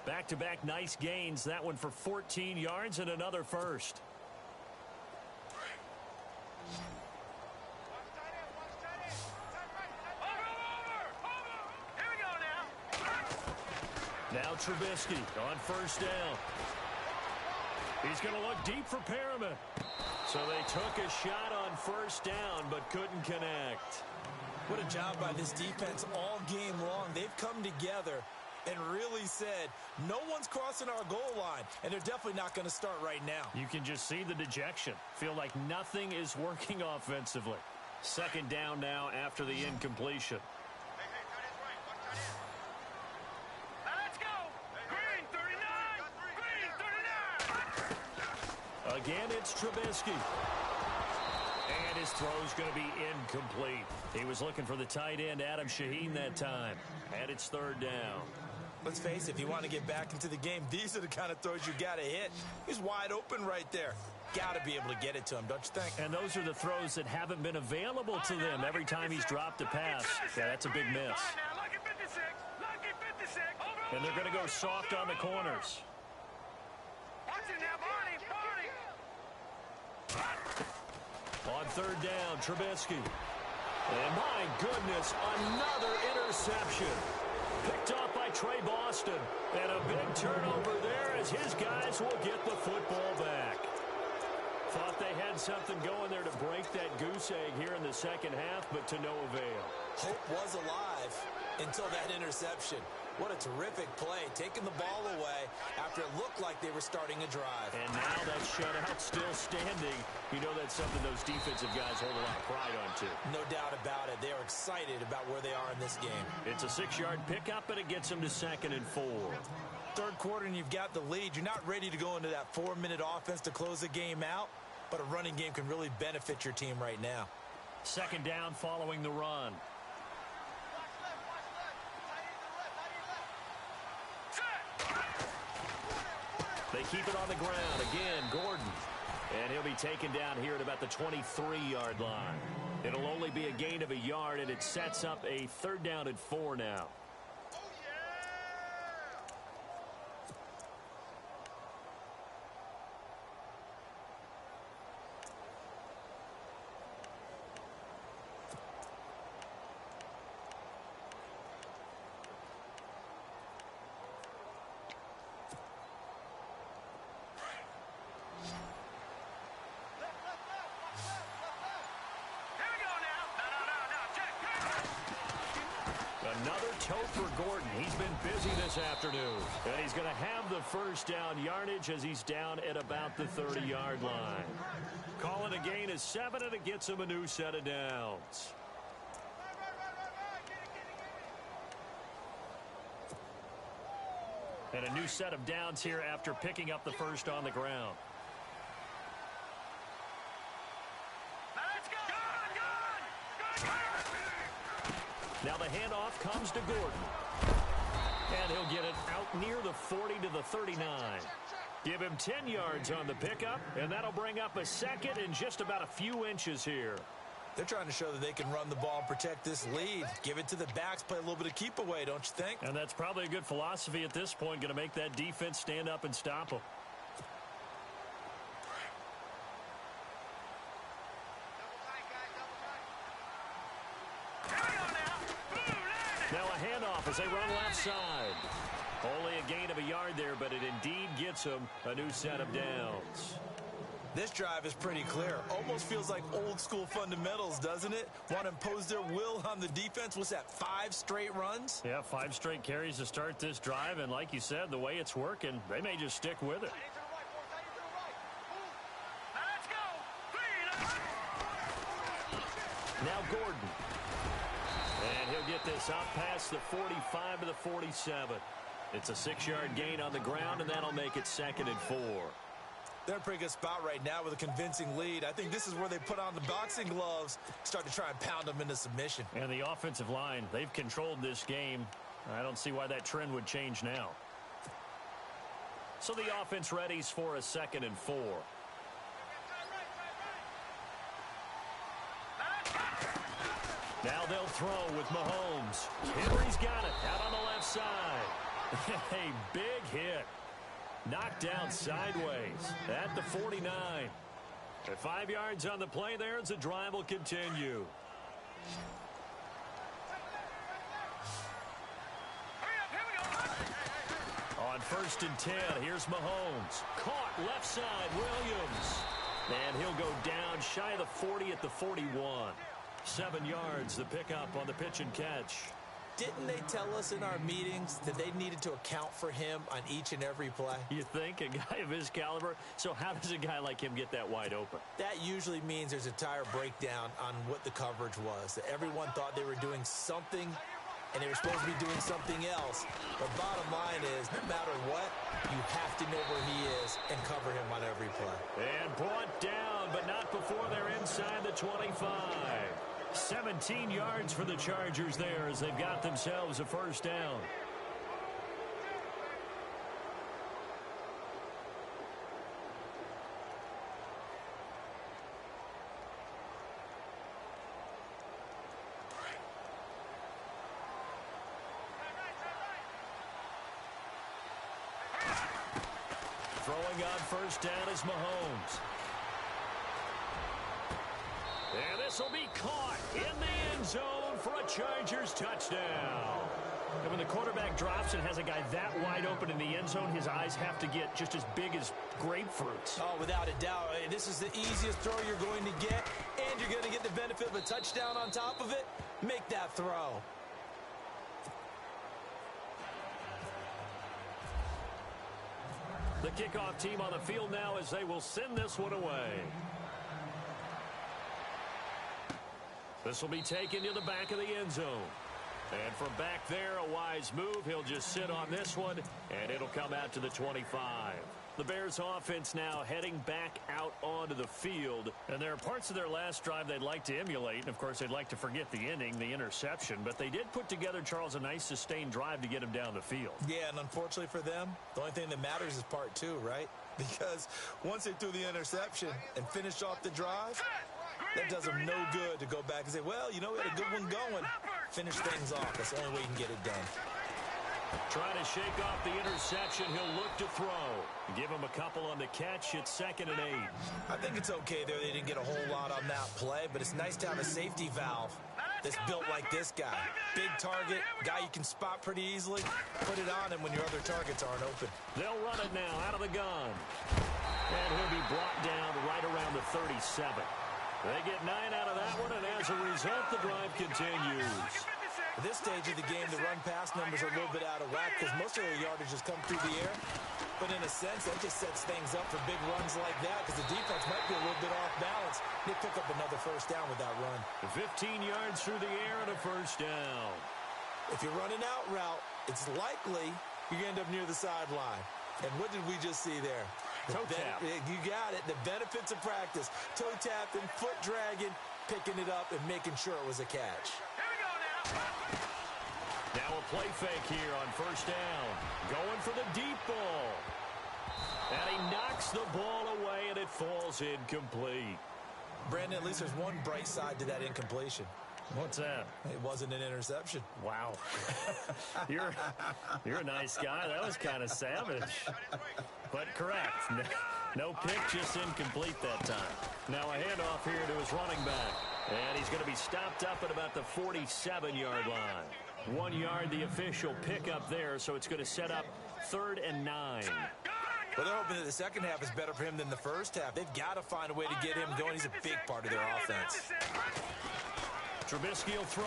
Speaker 4: Back-to-back nice gains. That one for 14 yards and another first. Now Trubisky on first down. He's going to look deep for Perriman. So they took a shot on first down but couldn't connect.
Speaker 5: What a job by this defense all game long. They've come together and really said, no one's crossing our goal line, and they're definitely not going to start right now.
Speaker 4: You can just see the dejection. Feel like nothing is working offensively. Second down now after the incompletion. Again, it's Trubisky. And his throw's going to be incomplete. He was looking for the tight end, Adam Shaheen, that time. And it's third down.
Speaker 5: Let's face it, if you want to get back into the game, these are the kind of throws you got to hit. He's wide open right there. Got to be able to get it to him, don't you think?
Speaker 4: And those are the throws that haven't been available to them every time he's dropped a pass. Yeah, that's a big miss. And they're going to go soft on the corners. On third down, Trubisky. And my goodness, another interception. Picked off by Trey Boston. And a big turnover there as his guys will get the football back. Thought they had something going there to break that goose egg here in the second half, but to no avail.
Speaker 5: Hope was alive until that interception. What a terrific play, taking the ball away after it looked like they were starting a drive.
Speaker 4: And now that shutout still standing. You know that's something those defensive guys hold a lot of pride on, too.
Speaker 5: No doubt about it. They are excited about where they are in this game.
Speaker 4: It's a 6-yard pickup, and it gets them to 2nd and 4.
Speaker 5: Third quarter, and you've got the lead. You're not ready to go into that 4-minute offense to close the game out, but a running game can really benefit your team right now.
Speaker 4: Second down following the run. They keep it on the ground. Again, Gordon. And he'll be taken down here at about the 23-yard line. It'll only be a gain of a yard, and it sets up a third down and 4 now. Another tote for Gordon. He's been busy this afternoon. And he's going to have the first down yardage as he's down at about the 30-yard line. Calling a gain of 7, and it gets him a new set of downs. And a new set of downs here after picking up the first on the ground. Now the handoff comes to Gordon. And he'll get it out near the 40 to the 39. Give him 10 yards on the pickup, and that'll bring up a second and just about a few inches here.
Speaker 5: They're trying to show that they can run the ball and protect this lead. Give it to the backs, play a little bit of keep away, don't you think?
Speaker 4: And that's probably a good philosophy at this point, going to make that defense stand up and stop them. Now a handoff as they run left side. Only a gain of a yard there, but it indeed gets them a new set of downs.
Speaker 5: This drive is pretty clear. Almost feels like old school fundamentals, doesn't it? Want to impose their will on the defense. What's that, 5 straight runs?
Speaker 4: Yeah, 5 straight carries to start this drive, and like you said, the way it's working, they may just stick with it. Now Gordon. And he'll get this up past the 45 to the 47. It's a 6-yard gain on the ground, and that'll make it 2nd and 4.
Speaker 5: They're in a pretty good spot right now with a convincing lead. I think this is where they put on the boxing gloves, start to try and pound them into submission.
Speaker 4: And the offensive line, they've controlled this game. I don't see why that trend would change now. So the offense readies for a 2nd and 4. Now they'll throw with Mahomes. Henry's got it out on the left side. A big hit. Knocked down sideways at the 49. At 5 yards on the play there as the drive will continue. first and 10. Here's Mahomes. Caught left side, Williams. And he'll go down shy of the 40 at the 41. 7 yards, the pickup on the pitch and catch.
Speaker 5: Didn't they tell us in our meetings that they needed to account for him on each and every play?
Speaker 4: You think? A guy of his caliber? So how does a guy like him get that wide open?
Speaker 5: That usually means there's a tire breakdown on what the coverage was. That everyone thought they were doing something, and they were supposed to be doing something else. But bottom line is, no matter what, you have to know where he is and cover him on every play.
Speaker 4: And brought down, but not before they're inside the 25. 17 yards for the Chargers there as they've got themselves a first down. Throwing on first down is Mahomes. And this will be caught in the end zone for a Chargers touchdown. And when the quarterback drops and has a guy that wide open in the end zone, his eyes have to get just as big as grapefruits.
Speaker 5: Oh, without a doubt. This is the easiest throw you're going to get, and you're going to get the benefit of a touchdown on top of it. Make that throw.
Speaker 4: The kickoff team on the field now as they will send this one away. This will be taken to the back of the end zone. And from back there, a wise move. He'll just sit on this one, and it'll come out to the 25. The Bears offense now heading back out onto the field. And there are parts of their last drive they'd like to emulate. And, of course, they'd like to forget the ending, the interception. But they did put together, Charles, a nice sustained drive to get him down the field.
Speaker 5: Yeah, and unfortunately for them, the only thing that matters is part 2, right? Because once they threw the interception and finished off the drive, that does them no good to go back and say, well, you know, we had a good one going. Finish things off. That's the only way you can get it done.
Speaker 4: Trying to shake off the interception. He'll look to throw. Give him a couple on the catch. It's 2nd and 8.
Speaker 5: I think it's okay there. They didn't get a whole lot on that play, but it's nice to have a safety valve that's built like this guy. Big target, guy you can spot pretty easily. Put it on him when your other targets aren't open.
Speaker 4: They'll run it now out of the gun. And he'll be brought down right around the 37. They get 9 out of that one, and as a result, the drive continues.
Speaker 5: At this stage of the game, the run-pass numbers are a little bit out of whack because most of their yardage has come through the air. But in a sense, that just sets things up for big runs like that because the defense might be a little bit off balance. They pick up another first down with that run.
Speaker 4: 15 yards through the air and a first down.
Speaker 5: If you're running out route, it's likely you end up near the sideline. And what did we just see there?
Speaker 4: Toe tap.
Speaker 5: You got it. The benefits of practice. Toe tapping, foot dragging, picking it up, and making sure it was a catch.
Speaker 1: Here we go now.
Speaker 4: Now a play fake here on first down. Going for the deep ball. And he knocks the ball away, and it falls incomplete.
Speaker 5: Brandon, at least there's one bright side to that incompletion.
Speaker 4: What's that?
Speaker 5: It wasn't an interception.
Speaker 4: Wow. You're a nice guy. That was kind of savage. But correct. No pick, just incomplete that time. Now a handoff here to his running back. And he's going to be stopped up at about the 47-yard line. 1 yard, the official pickup there, so it's going to set up 3rd and 9.
Speaker 5: Well, they're hoping that the second half is better for him than the first half. They've got to find a way to get him going. He's a big part of their offense.
Speaker 4: Trubisky will throw.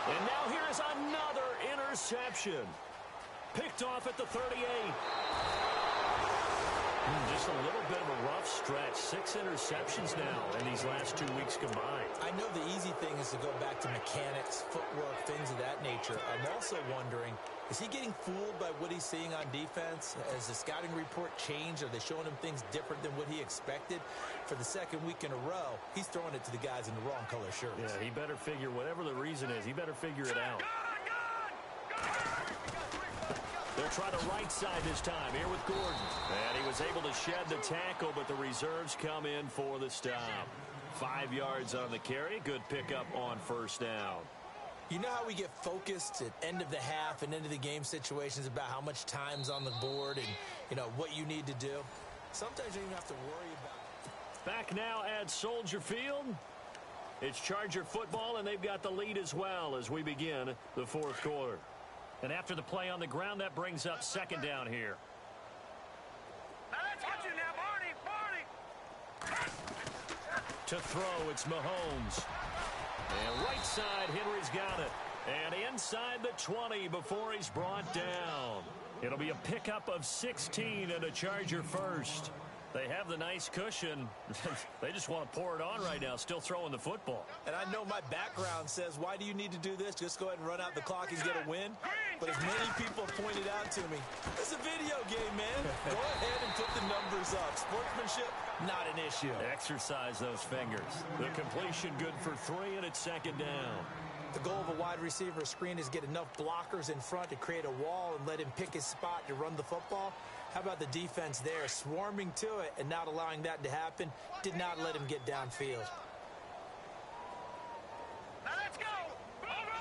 Speaker 4: And now here's another interception. Picked off at the 38. Just a little bit of a rough stretch. 6 interceptions now in these last 2 weeks combined.
Speaker 5: I know the easy thing is to go back to mechanics, footwork, things of that nature. I'm also wondering, is he getting fooled by what he's seeing on defense? Has the scouting report changed? Are they showing him things different than what he expected? For the second week in a row, he's throwing it to the guys in the wrong color shirts.
Speaker 4: Yeah, he better figure, whatever the reason is, he better figure it out. They'll try the right side this time here with Gordon. And he was able to shed the tackle, but the reserves come in for the stop. 5 yards on the carry. Good pickup on first down.
Speaker 5: You know how we get focused at end of the half and end of the game situations about how much time's on the board and, you know, what you need to do? Sometimes you don't even have to worry about it.
Speaker 4: Back now at Soldier Field. It's Charger football, and they've got the lead as well as we begin the fourth quarter. And after the play on the ground, that brings up second down here.
Speaker 1: Watch it now, Barney.
Speaker 4: To throw, it's Mahomes. And right side, Henry's got it. And inside the 20 before he's brought down. It'll be a pickup of 16 and a Charger first. They have the nice cushion. They just want to pour it on right now, still throwing the football.
Speaker 5: And I know my background says, why do you need to do this? Just go ahead and run out the clock and get a win. But as many people have pointed out to me, it's a video game, man. Go ahead and put the numbers up. Sportsmanship, not an issue.
Speaker 4: Exercise those fingers. The completion good for 3, and it's second down.
Speaker 5: The goal of a wide receiver screen is get enough blockers in front to create a wall and let him pick his spot to run the football. How about the defense there, swarming to it and not allowing that to happen? Did not let him get downfield.
Speaker 1: Now let's go. Over.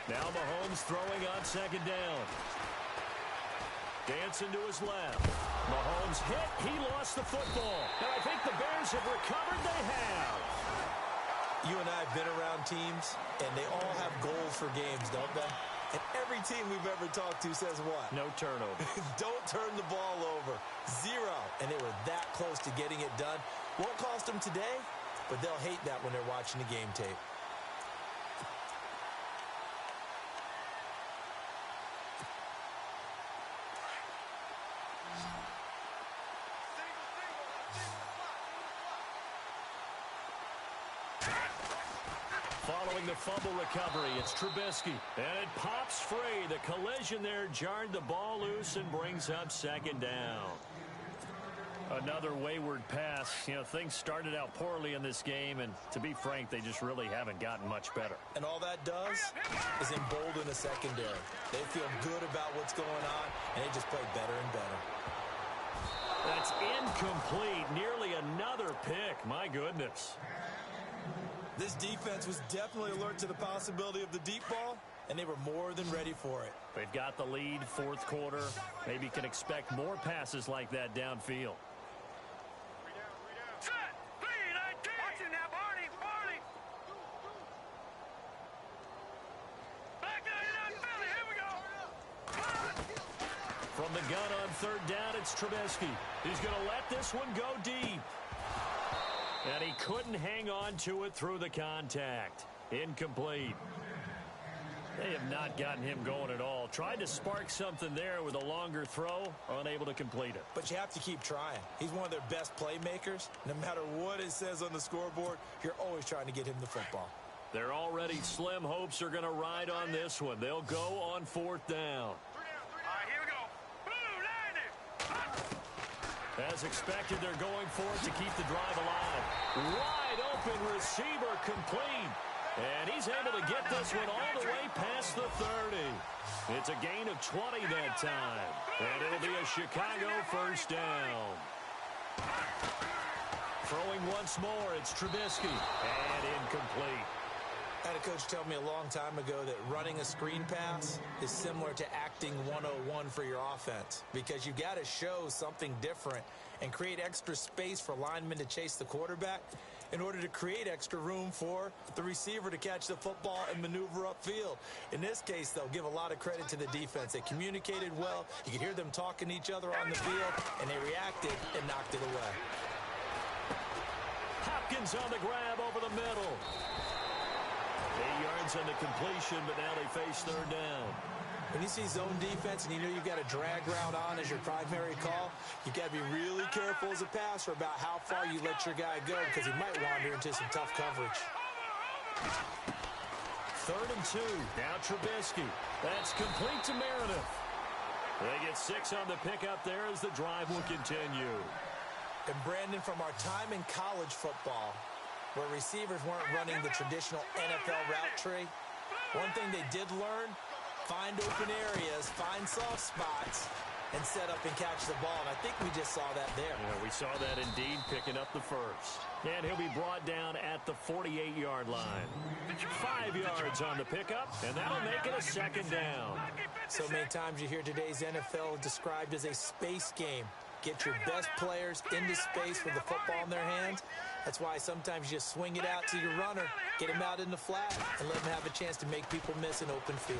Speaker 4: Now Mahomes throwing on second down. Dancing to his left. Mahomes hit. He lost the football. And I think the Bears have recovered. They have.
Speaker 5: You and I have been around teams, and they all have goals for games, don't they? And every team we've ever talked to says what?
Speaker 4: No turnover.
Speaker 5: Don't turn the ball over. 0. And they were that close to getting it done. Won't cost them today, but they'll hate that when they're watching the game tape.
Speaker 4: Following the fumble recovery, it's Trubisky. And it pops free. The collision there jarred the ball loose and brings up second down. Another wayward pass. You know, things started out poorly in this game, and to be frank, they just really haven't gotten much better.
Speaker 5: And all that does is embolden the secondary. They feel good about what's going on, and they just play better and better.
Speaker 4: That's incomplete. Nearly another pick. My goodness.
Speaker 5: This defense was definitely alert to the possibility of the deep ball, and they were more than ready for it.
Speaker 4: They've got the lead, fourth quarter. Maybe can expect more passes like that downfield.
Speaker 1: Set. 3-19. Watch it now, Barney. Back down, Philly. Here we go.
Speaker 4: From the gun on third down, it's Trubisky. He's going to let this one go deep. And he couldn't hang on to it through the contact. Incomplete. They have not gotten him going at all. Tried to spark something there with a longer throw, unable to complete it.
Speaker 5: But you have to keep trying. He's one of their best playmakers. No matter what it says on the scoreboard, you're always trying to get him the football.
Speaker 4: Their already slim hopes are going to ride on this one. They'll go on fourth down.
Speaker 1: All right, here we go. Boom, landed.
Speaker 4: As expected, they're going for it to keep the drive alive. Wide open receiver complete. And he's able to get this one all the way past the 30. It's a gain of 20 that time. And it'll be a Chicago first down. Throwing once more, it's Trubisky. And incomplete.
Speaker 5: I had a coach tell me a long time ago that running a screen pass is similar to acting 101 for your offense, because you've got to show something different and create extra space for linemen to chase the quarterback in order to create extra room for the receiver to catch the football and maneuver upfield. In this case, they'll give a lot of credit to the defense. They communicated well. You could hear them talking to each other on the field, and they reacted and knocked it away.
Speaker 4: Hopkins on the grab over the middle. 8 yards on the completion, but now they face third down.
Speaker 5: When you see zone defense and you know you've got a drag route on as your primary call, you've got to be really careful as a passer about how far you let your guy go, because he might wander into some tough coverage.
Speaker 4: 3rd and 2. Now Trubisky. That's complete to Meredith. They get 6 on the pickup there as the drive will continue.
Speaker 5: And Brandon, from our time in college football, where receivers weren't running the traditional NFL route tree, one thing they did learn: find open areas, find soft spots, and set up and catch the ball. And I think we just saw that there.
Speaker 4: Yeah, we saw that indeed, picking up the first. And he'll be brought down at the 48-yard line. 5 yards on the pickup, and that'll make it a second down.
Speaker 5: So many times you hear today's NFL described as a space game. get your best players into space with the football in their hands. That's why sometimes you just swing it out to your runner, get him out in the flat, and let him have a chance to make people miss an open field.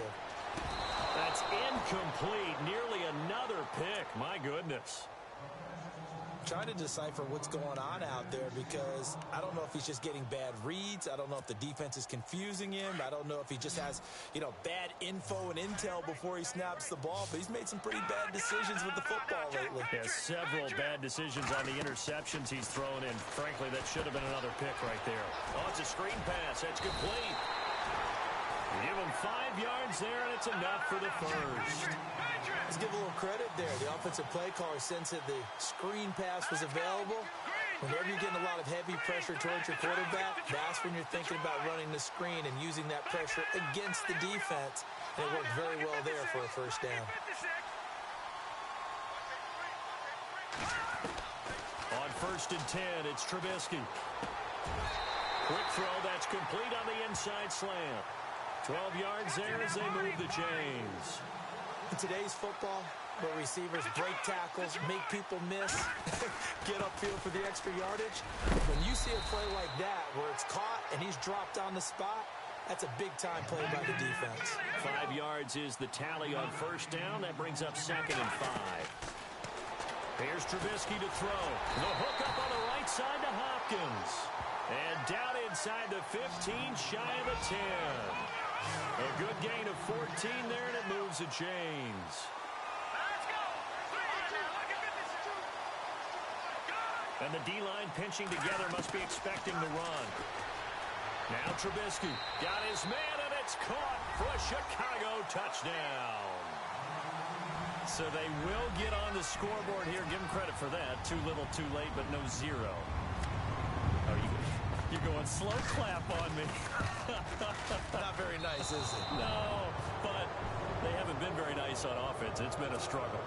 Speaker 4: That's incomplete. Nearly another pick. My goodness.
Speaker 5: Trying to decipher what's going on out there because I don't know if he's just getting bad reads. I don't know if the defense is confusing him. I don't know if he just has, bad info and intel before he snaps the ball. But he's made some pretty bad decisions with the football lately.
Speaker 4: Yeah, several bad decisions on the interceptions he's thrown in. Frankly, that should have been another pick right there. Oh, it's a screen pass. That's complete. Give him 5 yards there, and it's enough for the first.
Speaker 5: Let's give a little credit there. The offensive play caller sensed that the screen pass was available. Whenever you're getting a lot of heavy pressure towards your quarterback, that's when you're thinking about running the screen and using that pressure against the defense. And it worked very well there for a first down.
Speaker 4: On 1st and 10, it's Trubisky. Quick throw, that's complete on the inside slant. 12 yards there as they move the chains.
Speaker 5: In today's football, where receivers break tackles, make people miss, get upfield for the extra yardage, when you see a play like that where it's caught and he's dropped on the spot, that's a big-time play by the defense.
Speaker 4: 5 yards is the tally on first down. That brings up 2nd and 5. Here's Trubisky to throw. The hook up on the right side to Hopkins. And down inside the 15, shy of the 10. A good gain of 14 there, and it moves the chains. And the D-line pinching together must be expecting the run. Now Trubisky got his man, and it's caught for a Chicago touchdown. So they will get on the scoreboard here. Give them credit for that. Too little, too late, but no zero. You're going slow clap on me.
Speaker 5: Not very nice, is it?
Speaker 4: No, but they haven't been very nice on offense. It's been a struggle.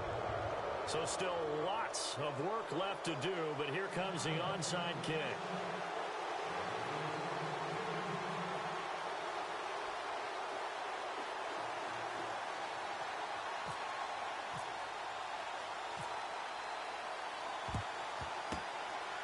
Speaker 4: So still lots of work left to do, but here comes the onside kick.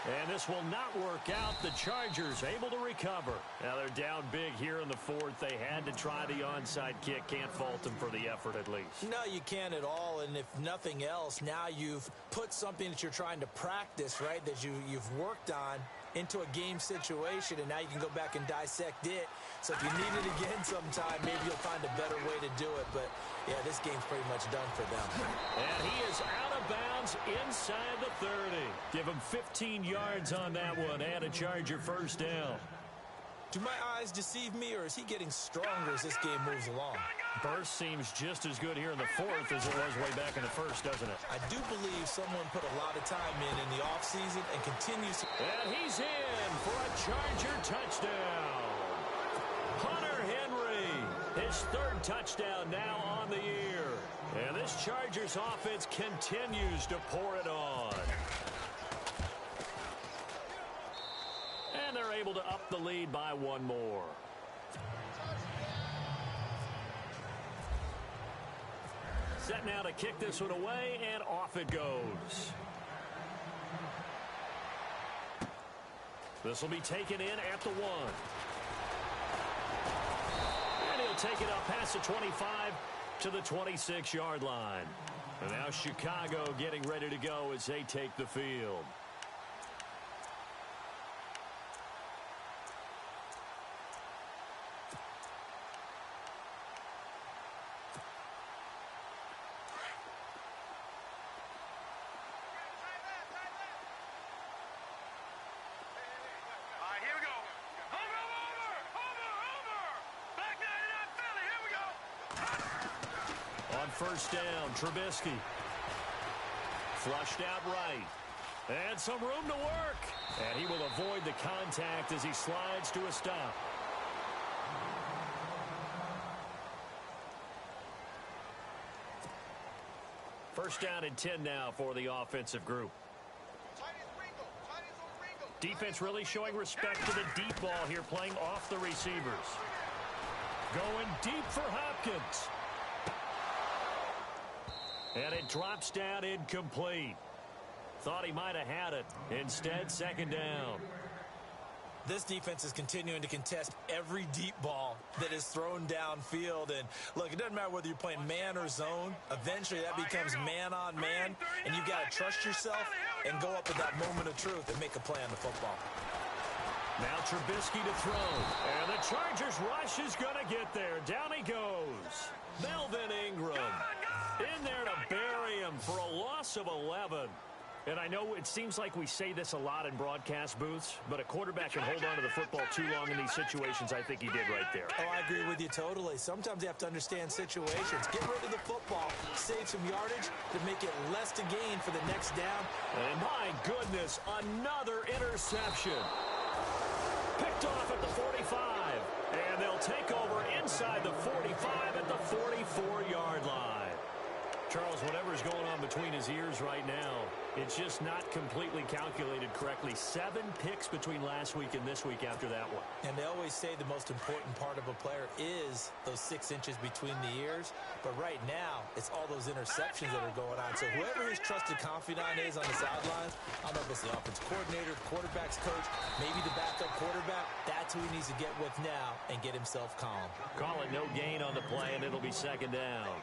Speaker 4: And this will not work out. The Chargers able to recover. Now they're down big here in the 4th. They had to try the onside kick. Can't fault them for the effort at least.
Speaker 5: No, you can't at all. And if nothing else, now you've put something that you're trying to practice, right, that you've worked on into a game situation, and now you can go back and dissect it. So if you need it again sometime, maybe you'll find a better way to do it. But, yeah, this game's pretty much done for them.
Speaker 4: And he is out of bounds inside the 30. Give him 15 yards on that one and a Charger first down.
Speaker 5: Do my eyes deceive me, or is he getting stronger as this game moves along?
Speaker 4: Burst seems just as good here in the 4th as it was way back in the 1st, doesn't it?
Speaker 5: I do believe someone put a lot of time in the offseason and continues to...
Speaker 4: And he's in for a Charger touchdown. Hunter Henry, his 3rd touchdown now on the year. And this Chargers offense continues to pour it on. And they're able to up the lead by 1 more. Set now to kick this one away, and off it goes. This will be taken in at the 1. And he'll take it up past the 25 to the 26-yard line. And now Chicago getting ready to go as they take the field. First down, Trubisky. Flushed out right. And some room to work. And he will avoid the contact as he slides to a stop. First down and 10 now for the offensive group. Defense really showing respect to the deep ball here, playing off the receivers. Going deep for Hopkins. And it drops down incomplete. Thought he might have had it. Instead, second down.
Speaker 5: This defense is continuing to contest every deep ball that is thrown downfield. And, look, it doesn't matter whether you're playing man or zone. Eventually, that becomes man-on-man, and you've got to trust yourself and go up at that moment of truth and make a play on the football.
Speaker 4: Now Trubisky to throw. And the Chargers rush is going to get there. Down he goes. Melvin Ingram in there to bury him for a loss of 11. And I know it seems like we say this a lot in broadcast booths, but a quarterback can hold on to the football too long in these situations. I think he did right there.
Speaker 5: Oh, I agree with you totally. Sometimes you have to understand situations. Get rid of the football, save some yardage to make it less to gain for the next down.
Speaker 4: And my goodness, another interception. Picked off at the 45. And they'll take over inside the 45 at the 44-yard line. Charles, whatever's going on between his ears right now, it's just not completely calculated correctly. 7 picks between last week and this week after that one.
Speaker 5: And they always say the most important part of a player is those 6 inches between the ears. But right now, it's all those interceptions that are going on. So whoever his trusted confidant is on the sidelines, I don't know if it's the offensive coordinator, the quarterback's coach, maybe the backup quarterback, that's who he needs to get with now and get himself calm.
Speaker 4: Call it no gain on the play, and it'll be second down.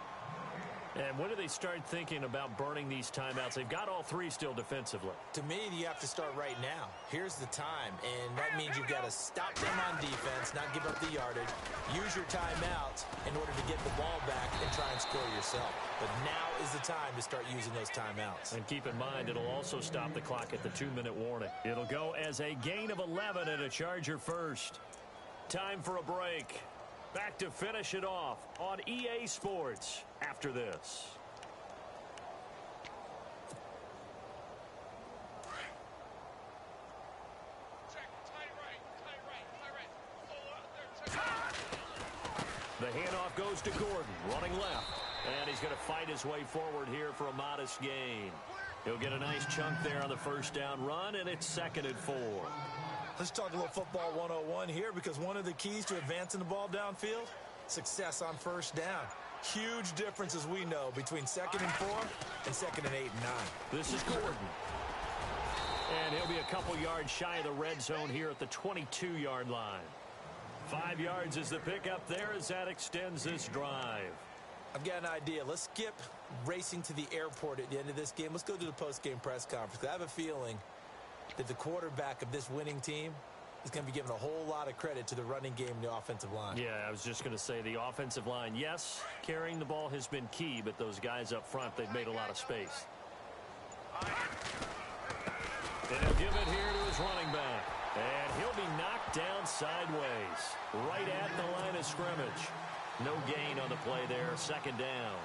Speaker 4: And when do they start thinking about burning these timeouts? They've got all 3 still defensively.
Speaker 5: To me, you have to start right now. Here's the time, and that means you've got to stop them on defense, not give up the yardage, use your timeouts in order to get the ball back and try and score yourself. But now is the time to start using those timeouts.
Speaker 4: And keep in mind, it'll also stop the clock at the 2-minute warning. It'll go as a gain of 11 and a Charger first. Time for a break. Back to finish it off on EA Sports after this. The handoff goes to Gordon, running left. And he's going to fight his way forward here for a modest gain. He'll get a nice chunk there on the first down run, and it's 2nd and 4.
Speaker 5: Let's talk a little football 101 here, because one of the keys to advancing the ball downfield, success on first down. Huge difference, as we know, between 2nd and 4 and 2nd and 8 and 9.
Speaker 4: This is Gordon. And he'll be a couple yards shy of the red zone here at the 22-yard line. 5 yards is the pickup there as that extends this drive.
Speaker 5: I've got an idea. Let's skip racing to the airport at the end of this game. Let's go to the post-game press conference. I have a feeling that the quarterback of this winning team is going to be given a whole lot of credit to the running game and the offensive line.
Speaker 4: Yeah, I was just going to say the offensive line, yes, carrying the ball has been key, but those guys up front, they've made a lot of space. And he'll give it here to his running back. And he'll be knocked down sideways, right at the line of scrimmage. No gain on the play there, 2nd down.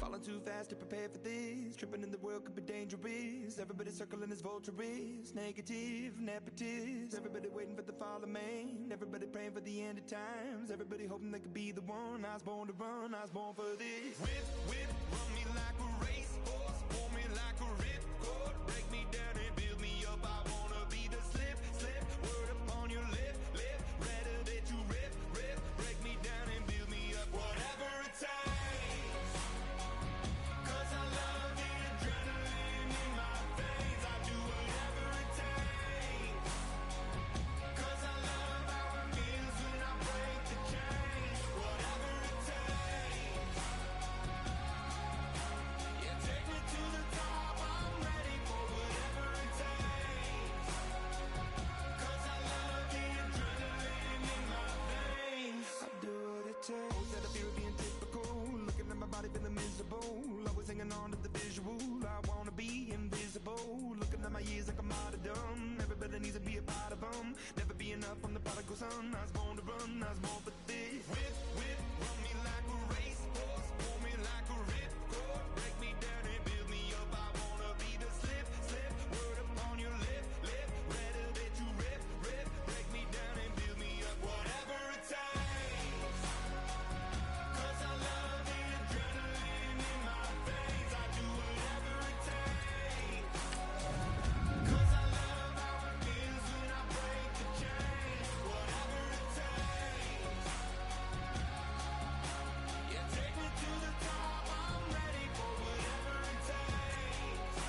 Speaker 6: Falling too fast to prepare for this. Tripping in the world could be dangerous. Everybody circling as vultures. Negative, nepotist. Everybody waiting for the fall of man. Everybody praying for the end of times. Everybody hoping they could be the one. I was born to run, I was born for this. Whip, whip, run me like a racehorse. Pull me like a ripcord. Break me down and build me up. I wanna be the slip, slip. Word upon your lip, lip. Rather that you rip, rip. Break me down and build me up. Whatever it takes. Feeling miserable, always hanging on to the visual. I wanna be invisible, looking at my years like a martyrdom. Everybody needs to be a part of them. Never being up, I'm the prodigal son. I was born to run, I was born for this. Whip, run me like a racehorse, pull me like a ripcord. Break me down and build me up, I wanna be the slip, word upon your lip, rather that you rip, break me down and build me up, whatever it takes. Cause I love the adrenaline in my veins, I do whatever it takes. Cause I love how it feels when I break the chains, whatever it takes. Yeah, take me to the top, I'm ready for whatever it takes.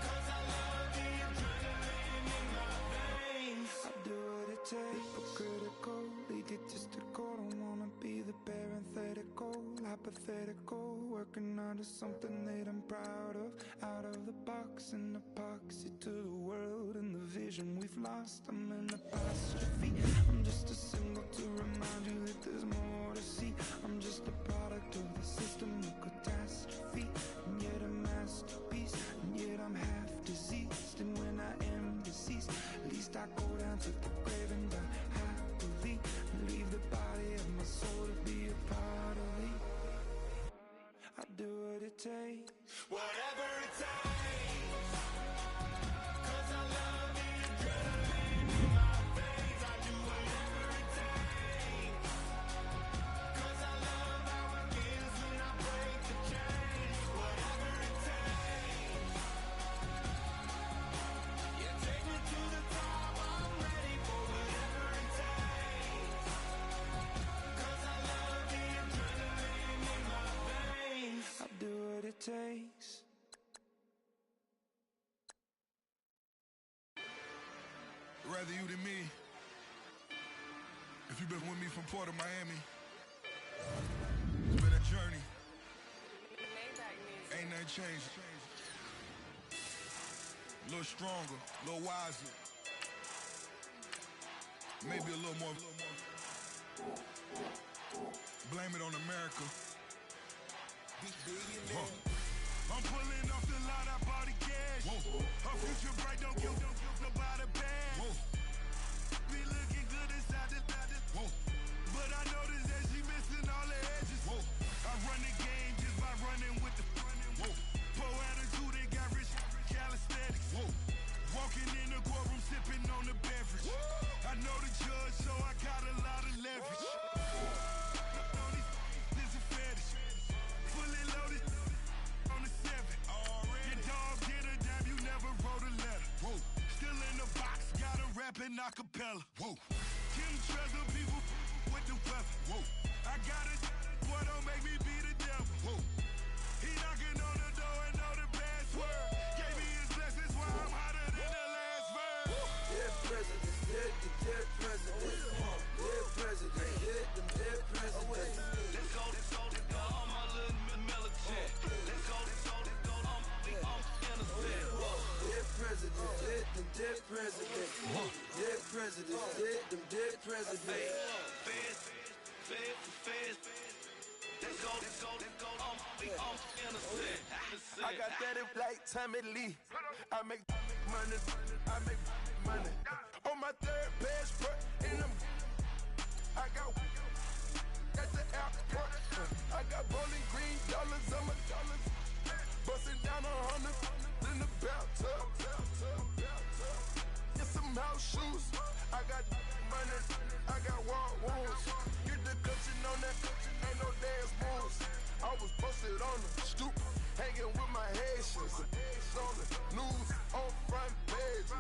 Speaker 6: Cause I love the adrenaline in my veins. I do what it takes, critical, egotistical. Don't wanna be the parenthetical, hypothetical. Working out of something that I'm proud of. Out of the box, an epoxy to the world and the vision we've lost. I'm an apostrophe. I'm just a symbol to remind you that there's more to see. I'm just a product of the system of catastrophe, and yet a masterpiece, and yet I'm half diseased. And when I am deceased, at least I go down to the grave and die happily, and leave the body of my soul to be a part of me. I do what it takes, whatever it takes. Cause I love the adrenaline in my veins, I do whatever it takes. Cause I love how it feels when I break the chains, whatever it takes. Yeah, take me to the top, I'm ready for whatever it takes. Cause I love the adrenaline in my veins, I do what it takes.
Speaker 2: Rather you than me. If you've been with me from Port of Miami, it's been a journey. Ain't nothing changed. A little stronger, a little wiser. Maybe a little more. Blame it on America. I'm pulling off the lot, I bought the cash. Her future bright, don't give nobody bad. Be looking good inside the but I noticed that she missing all the edges. I run the game just by running with the poor attitude, they got rich calisthenics. Walking in the courtroom, sipping on the beverage. I know the judge, so I got a lot of leverage. This is fetish. Fully loaded on the 7. Your dog did a dab, you never wrote a letter. Still in the box, got a rapping acapella. Kim Treasure, people with the weapon. I got it, boy, don't make me be the devil. He knocking on the door and know the password. Gave me his blessings while I'm hotter than the last verse.
Speaker 7: Dead president, dead president. Dead president, dead president.
Speaker 6: Let's go, all my little militant. Let's go, I'm innocent.
Speaker 7: Dead president, dead president. Dead president, dead president.
Speaker 6: Feds. Let's go, I'm innocent.
Speaker 7: I got that in like Tommy Lee. I make money. On my third passport, and I got at the airport. I got bowling green dollars on my dollars. Busting down 100 in the bathtub. Get some house shoes. I got money. I got wild wounds. Get the clutching on that. Ain't no dance moves. I was posted on the stoop, hanging with my Haitians. On the news, on front pages.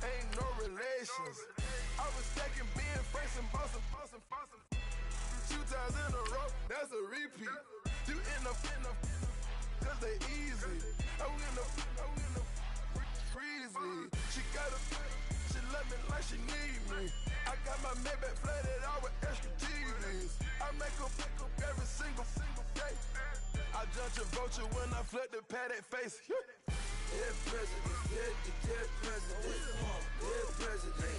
Speaker 7: Ain't no relations. I was stacking being Franks and Boston. 2 times in a row, that's a repeat. You end up, cause they easy. I'm gonna freezy. She love me like she need me. I got my Maybach flooded out with extra TVs. I make up every single day. I judge a vulture when I flood the Paddock face. Dead president, dead president. Dead president,